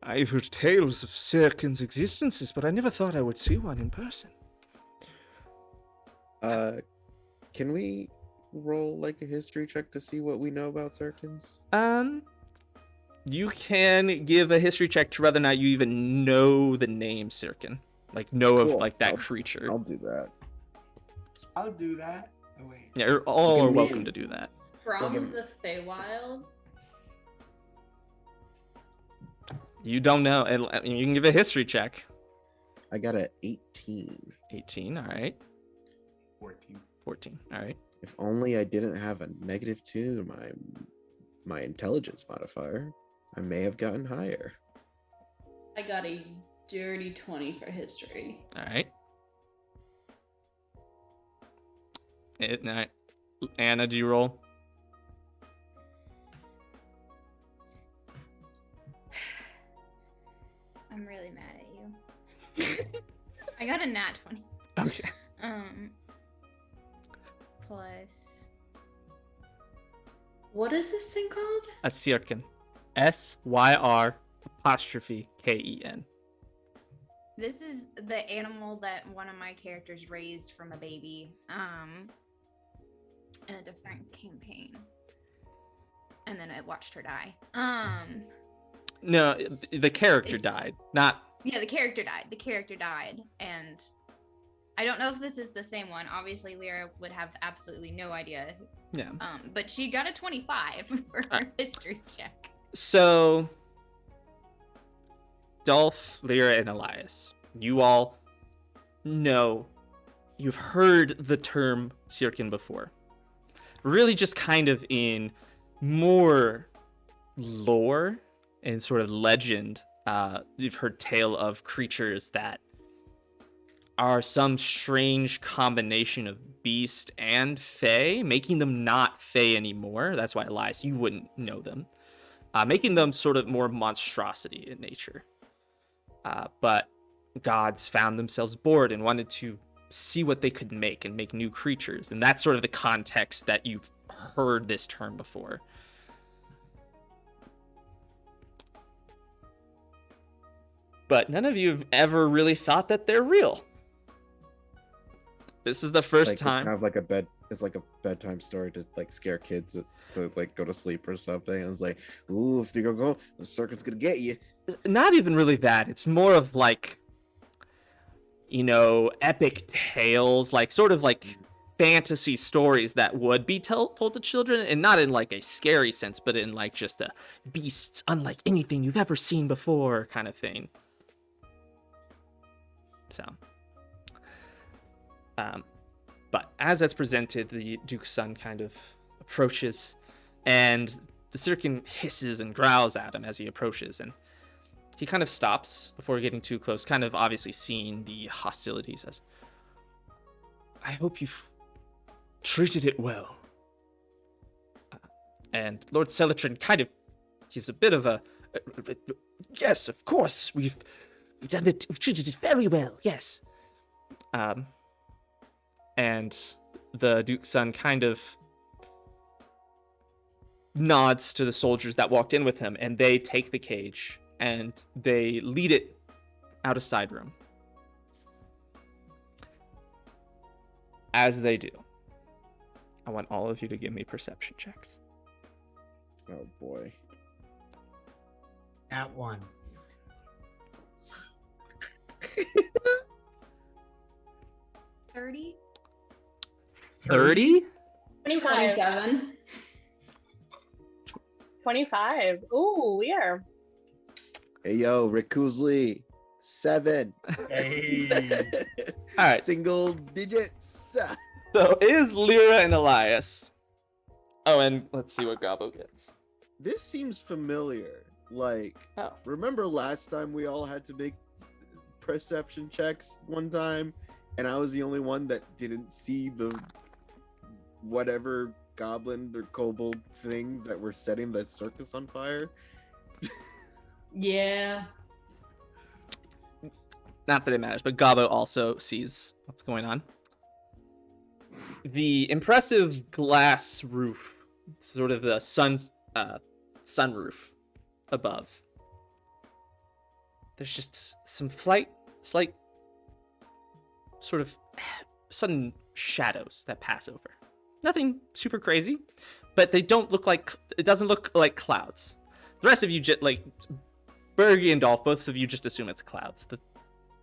I've heard tales of Sirkin's existences, but I never thought I would see one in person." Can we roll like a history check to see what we know about Sirkins? You can give a history check to whether or not you even know the name Sirkin. Like, know of, like, that creature. I'll do that. I'll do that. Oh, wait. Yeah, you're all are welcome to do that. From the Feywild? You don't know. And you can give a history check. I got a 18. 18, all right. 14. 14, all right. If only I didn't have a -2 to my intelligence modifier, I may have gotten higher. I got a dirty 20 for history. All right. All right. Anna, do you roll? I'm really mad at you. I got a nat 20. Okay. Plus. What is this thing called? A Sirkin. SYR''KEN. This is the animal that one of my characters raised from a baby, in a different campaign. And then I watched her die. No, the character died. Not. Yeah, the character died. The character died, and I don't know if this is the same one. Obviously, Lyra would have absolutely no idea. Yeah. But she got a 25 for her history check. So, Dolf, Lyra, and Alais, you all know, you've heard the term Sirkin before. Really just kind of in more lore and sort of legend. You've heard tale of creatures that are some strange combination of beast and fae, making them not fae anymore. That's why, Alais, you wouldn't know them. Making them sort of more monstrosity in nature. But gods found themselves bored and wanted to see what they could make and make new creatures. And that's sort of the context that you've heard this term before. But none of you have ever really thought that they're real. This is the first time. It's kind of like it's like a bedtime story to like scare kids to like go to sleep or something. It's like, ooh, if they're gonna go, the circuit's gonna get you. Not even really that. It's more of like, epic tales, like sort of like fantasy stories that would be told to children, and not in like a scary sense, but in like just a beasts unlike anything you've ever seen before kind of thing. So, but as that's presented, the Duke's son kind of approaches, and the Sirkin hisses and growls at him as he approaches, and he kind of stops before getting too close, kind of obviously seeing the hostility. He says, "I hope you've treated it well." And Lord Eladrin kind of gives a bit of a yes, of course, we've done it, we've treated it very well, yes. And the Duke's son kind of nods to the soldiers that walked in with him, and they take the cage and they lead it out a side room. As they do, I want all of you to give me perception checks. Oh boy. At 1. 30. 30? 25. 27. 25. Ooh, we are. Hey yo, Rick Kuzley. 7. Hey. All right. Single digits. So is Lyra and Elias. Oh, and let's see what Gabo gets. This seems familiar. Like, Oh. remember last time we all had to make perception checks one time, and I was the only one that didn't see the whatever goblin or kobold things that were setting the circus on fire? Yeah. Not that it matters, but Gabo also sees what's going on. The impressive glass roof, sort of the sunroof above. There's just some slight sort of sudden shadows that pass over. Nothing super crazy, but they don't look like, it doesn't look like clouds. The rest of you just like Burgy and Dolf, both of you just assume it's clouds. The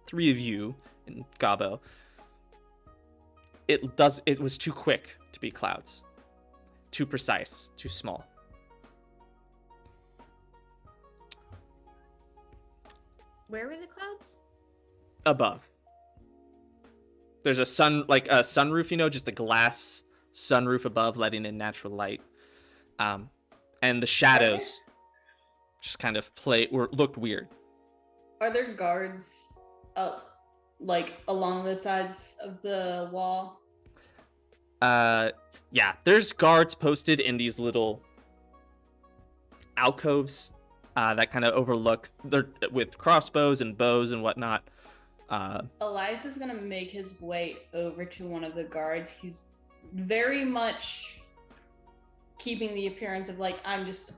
three of you and Gabo, it was too quick to be clouds. Too precise, too small. Where were the clouds? Above. There's a sunroof, just a glass sunroof above, letting in natural light. And the shadows just kind of looked weird. Are there guards along the sides of the wall? Yeah, there's guards posted in these little alcoves that kind of overlook. They're with crossbows and bows and whatnot. Alais is gonna make his way over to one of the guards. He's very much keeping the appearance of I'm just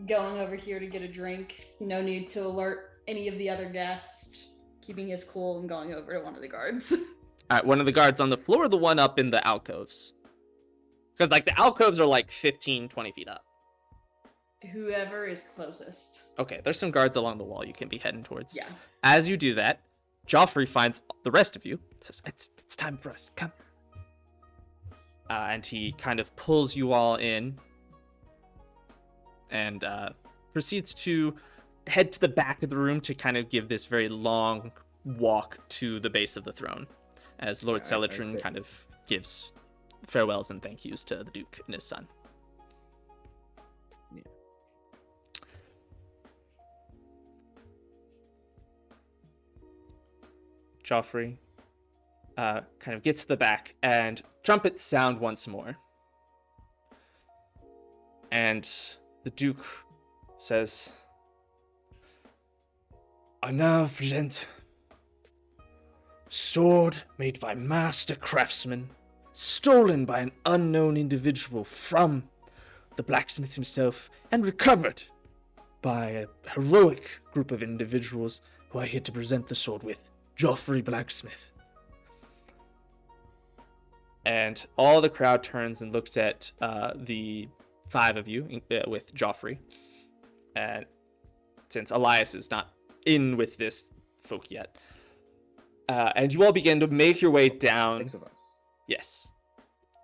going over here to get a drink. No need to alert any of the other guests. Keeping his cool and going over to one of the guards. All right, one of the guards on the floor, the one up in the alcoves. Because the alcoves are 15, 20 feet up. Whoever is closest. Okay, there's some guards along the wall you can be heading towards. Yeah. As you do that, Joffrey finds the rest of you. Says, it's time for us. Come. And he kind of pulls you all in. And proceeds to head to the back of the room to kind of give this very long walk to the base of the throne. As Lord Eladrin kind of gives farewells and thank yous to the Duke and his son. Yeah. Joffrey kind of gets to the back, and trumpets sound once more. And the Duke says, I now present sword made by master craftsmen, stolen by an unknown individual from the blacksmith himself, and recovered by a heroic group of individuals who are here to present the sword with. Joffrey Blacksmith. And all the crowd turns and looks at the five of you with Joffrey. And since Elias is not in with this folk yet. And you all begin to make your way down. 6 of us. Yes.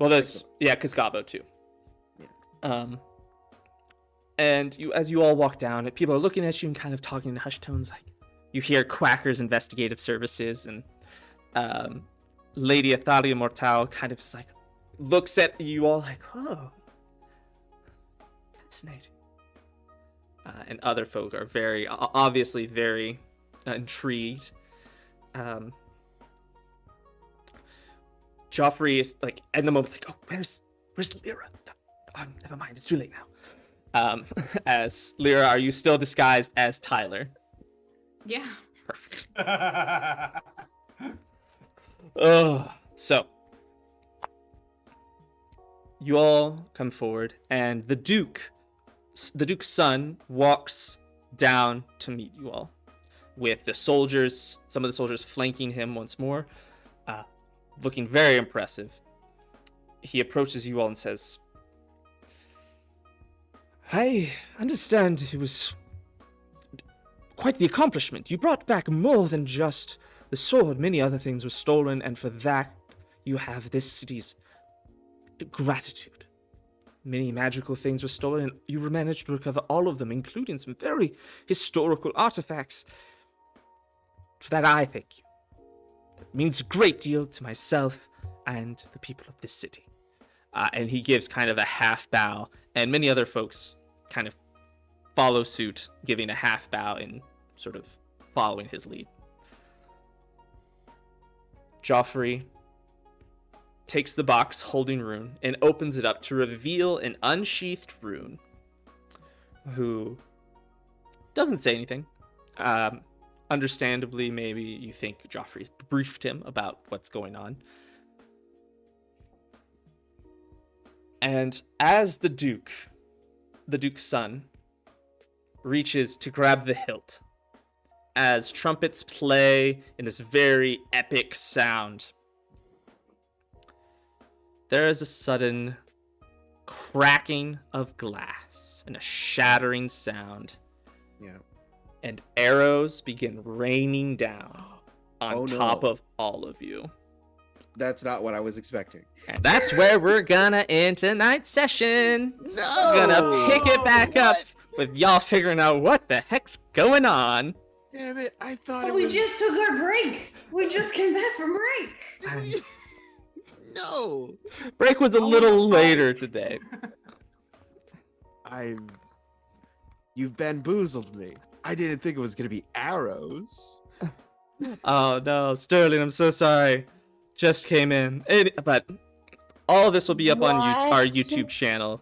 Well, there's, because Gabo too. Yeah. And as you all walk down, people are looking at you and kind of talking in hushed tones, you hear Quacker's Investigative Services, and Lady Athalia Mortal kind of looks at you all oh, fascinating. And other folk are obviously very intrigued. Joffrey is in the moment oh, where's Lyra? No, never mind, it's too late now. As Lyra, are you still disguised as Tyler? Yeah. Perfect. Oh, so you all come forward, and the Duke's son walks down to meet you all, with the soldiers, some of the soldiers flanking him once more, looking very impressive. he approaches you all and says, I understand it was quite the accomplishment. You brought back more than just the sword. Many other things were stolen, and for that you have this city's gratitude. Many magical things were stolen, and you managed to recover all of them, including some very historical artifacts. For that, I thank you. It means a great deal to myself and the people of this city. And he gives kind of a half bow, and many other folks kind of follow suit, giving a half bow and sort of following his lead. Joffrey takes the box holding rune and opens it up to reveal an unsheathed rune who doesn't say anything. Understandably, maybe you think Joffrey's briefed him about what's going on. And as the Duke's son, reaches to grab the hilt, as trumpets play in this very epic sound, there is a sudden cracking of glass and a shattering sound. Yeah. And arrows begin raining down on top of all of you. That's not what I was expecting. And that's where we're gonna end tonight's session. No! We're gonna pick it back up with y'all figuring out what the heck's going on. Damn it, I thought But it we was... just took our break. We just came back from break. No! Break was a little later today. You've bamboozled me. I didn't think it was gonna be arrows. Oh no, Sterling, I'm so sorry. Just came in. But all of this will be up on our YouTube channel.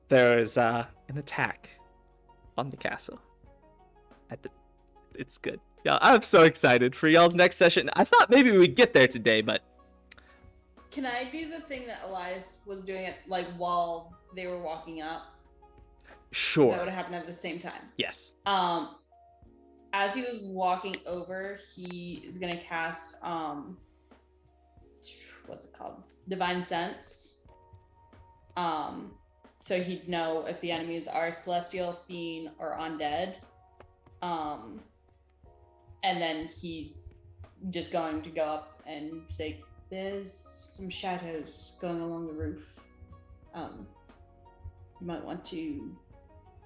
There's an attack on the castle. It's good. Yeah, I'm so excited for y'all's next session. I thought maybe we'd get there today, but Can I do the thing that Alais was doing it like while they were walking up? sure. That would have happened at the same time. Yes. As he was walking over, he is gonna cast what's it called? Divine Sense. So he'd know if the enemies are celestial, fiend, or undead. And then he's just going to go up and say, "There's some shadows going along the roof. You might want to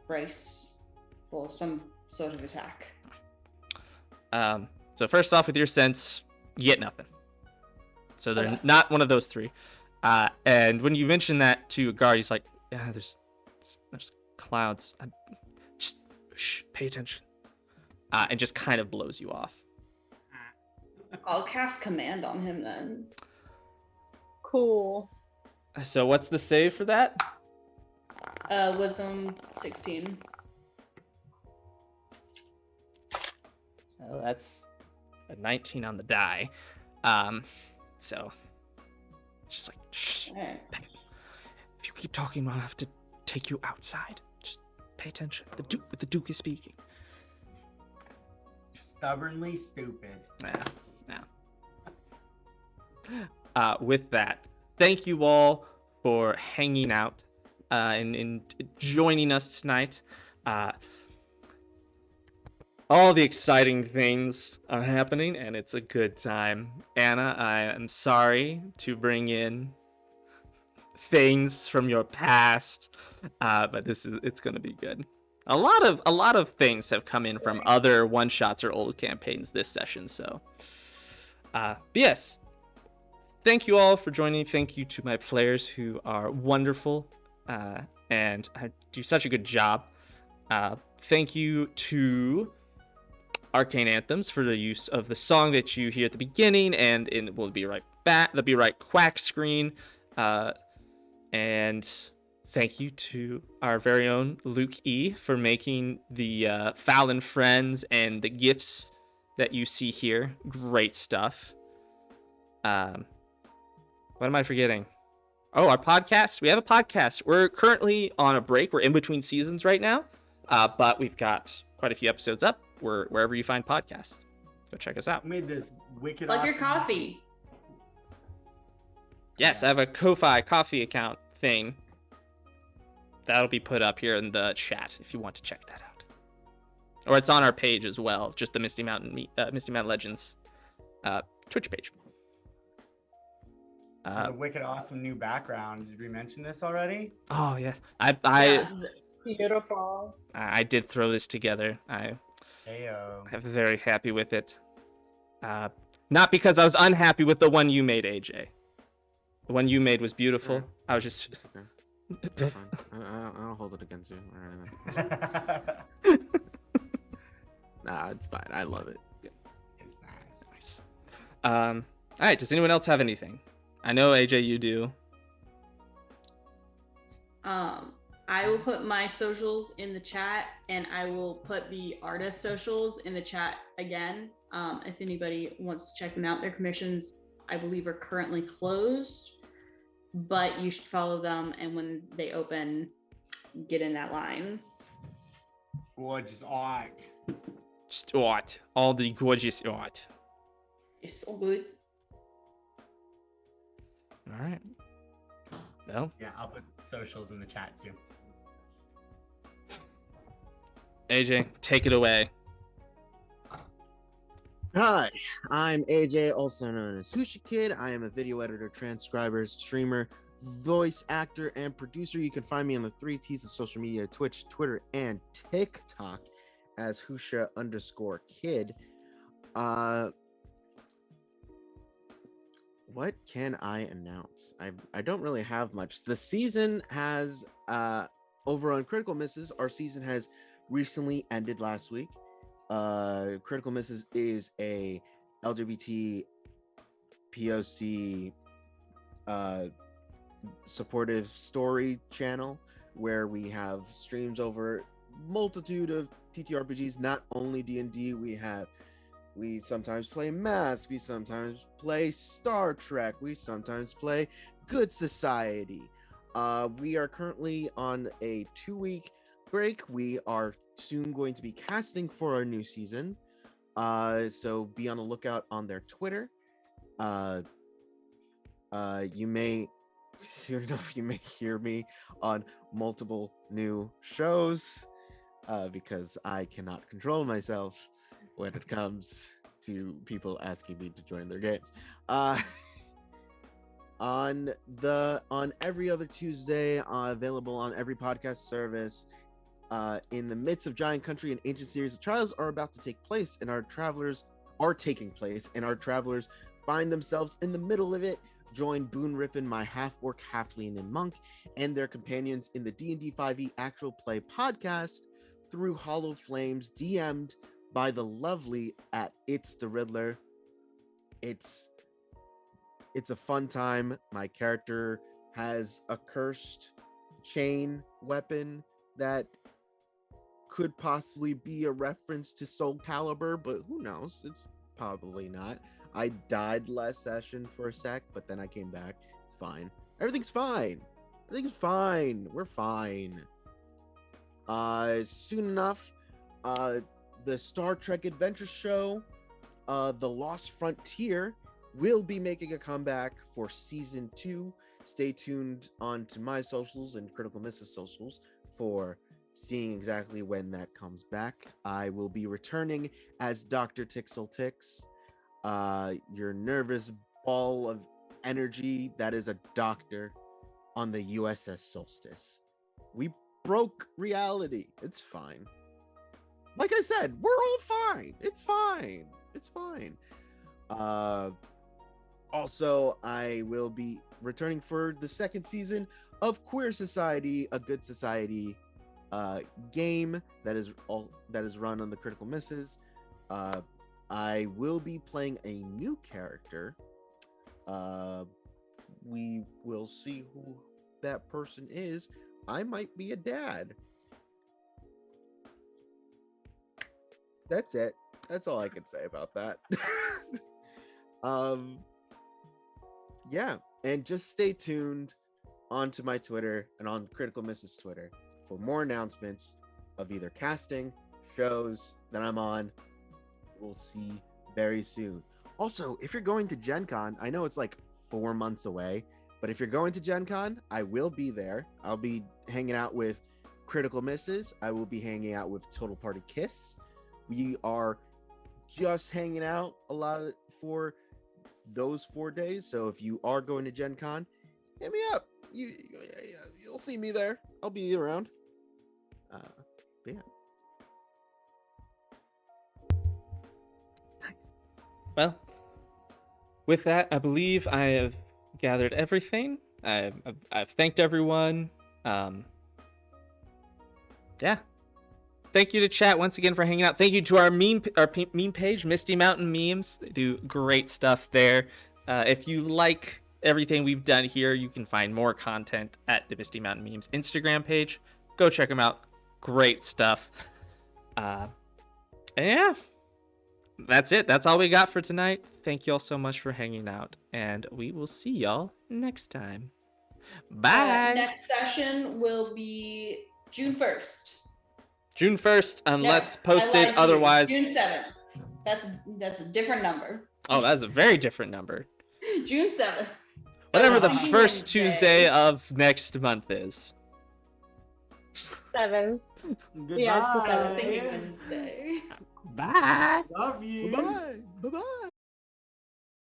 brace for some sort of attack." So first off, with your sense, you get nothing. So they're Okay. not one of those three. And when you mention that to a guard, he's like, "Yeah, there's clouds. Just shh, pay attention." And just kind of blows you off. I'll cast command on him then. Cool. So what's the save for that? Wisdom 16. Oh, that's a 19 on the die. So it's just like, shh. Alright. If you keep talking, I'll have to take you outside. Just pay attention. The Duke is speaking. Stubbornly stupid. Yeah. With that, thank you all for hanging out and joining us tonight. All the exciting things are happening, and it's a good time. Anna, I am sorry to bring in things from your past, but it's gonna be good. A lot of things have come in from other one-shots or old campaigns this session, so but yes, thank you all for joining. Thank you to my players who are wonderful and do such a good job. Thank you to Arcane Anthems for the use of the song that you hear at the beginning, and it will be right back. The Be Right Quack screen, and thank you to our very own Luke E for making the Fowl Friends and the gifts that you see here. Great stuff. What am I forgetting? Oh, our podcast. We have a podcast. We're currently on a break. We're in between seasons right now, but we've got quite a few episodes up. We're wherever you find podcasts. Go check us out. I made this wicked Like your awesome- coffee. Yes, I have a Ko-Fi coffee account thing. That'll be put up here in the chat if you want to check that out. Or it's on our page as well, just the Misty Mountain Legends Twitch page. There's a wicked awesome new background. Did we mention this already? Oh yes, Beautiful. I did throw this together. I'm very happy with it. Not because I was unhappy with the one you made, AJ. The one you made was beautiful. Yeah. I was just. It's fine. I'll hold it against you or anything. Nah, it's fine. I love it. It's Nice. All right. Does anyone else have anything? I know AJ, you do. I will put my socials in the chat, and I will put the artist socials in the chat again. If anybody wants to check them out, their commissions, I believe, are currently closed, but you should follow them, and when they open, get in that line. gorgeous art. Just art. All the gorgeous art. It's so good. All right. Well. Yeah, I'll put socials in the chat too. AJ, take it away. Hi, I'm AJ, also known as Sushi Kid. I am a video editor, transcriber, streamer, voice actor, and producer. You can find me on the 3Ts of social media: Twitch, Twitter, and TikTok as Husha_Kid. What can I announce? I don't really have much. The season has over on Critical Misses, our season has recently ended last week. Critical Misses is a LGBT POC supportive story channel where we have streams over multitude of TTRPGs, not only D&D. We sometimes play Mask, we sometimes play Star Trek, we sometimes play Good Society. We are currently on a 2-week break. We are soon going to be casting for our new season, so be on the lookout on their Twitter. You may soon enough hear me on multiple new shows, because I cannot control myself when it comes to people asking me to join their games. On every other Tuesday, available on every podcast service. In the midst of Giant Country, an ancient series of trials are about to take place, and our travelers find themselves in the middle of it. Join Boone Riffin, my half-orc, halfling, and monk, and their companions in the D&D 5e actual play podcast through Hollow Flames, DM'd by the lovely at It's the Riddler. It's a fun time. My character has a cursed chain weapon that could possibly be a reference to Soul Calibur, but who knows? It's probably not. I died last session for a sec, but then I came back. It's fine. Everything's fine. Everything's fine. We're fine. Soon enough, the Star Trek Adventure Show, The Lost Frontier, will be making a comeback for season 2. Stay tuned on to my socials and Critical Misses socials for seeing exactly when that comes back. I will be returning as Dr. Tixel, your nervous ball of energy that is a doctor on the USS Solstice. We broke reality. It's fine. Like I said, we're all fine. It's fine. It's fine. Also, I will be returning for the second season of Queer Society, a Good Society game that is run on the Critical Misses. I will be playing a new character. We will see who that person is. I might be a dad. That's it. That's all I can say about that. Yeah, and just stay tuned onto my Twitter and on Critical Misses Twitter for more announcements of either casting, shows that I'm on. We'll see very soon. Also, if you're going to Gen Con, I know it's like 4 months away, But if you're going to Gen Con, I will be there. I'll be hanging out with Critical Misses. I will be hanging out with Total Party Kiss. We are just hanging out a lot for those 4 days. So if you are going to Gen Con, hit me up. You'll see me there. I'll be around. But yeah. Nice. Well, with that, I believe I have gathered everything. I've thanked everyone. Yeah. Thank you to chat once again for hanging out. Thank you to our meme page, Misty Mountain Memes. They do great stuff there. If you like everything we've done here, you can find more content at the Misty Mountain Memes Instagram page. Go check them out. Great stuff. And yeah, that's it. That's all we got for tonight. Thank you all so much for hanging out, and we will see y'all next time. Bye. Next session will be June 1st. June 1st, unless No, I lied posted to you. otherwise. June 7th. That's a different number. Oh, that's a very different number. June 7th. Whatever the That's first Wednesday. Tuesday of next month is. 7. Goodbye. Yeah, it's the I was 7th. thinking Wednesday. Bye. Love you. Bye-bye. Bye-bye.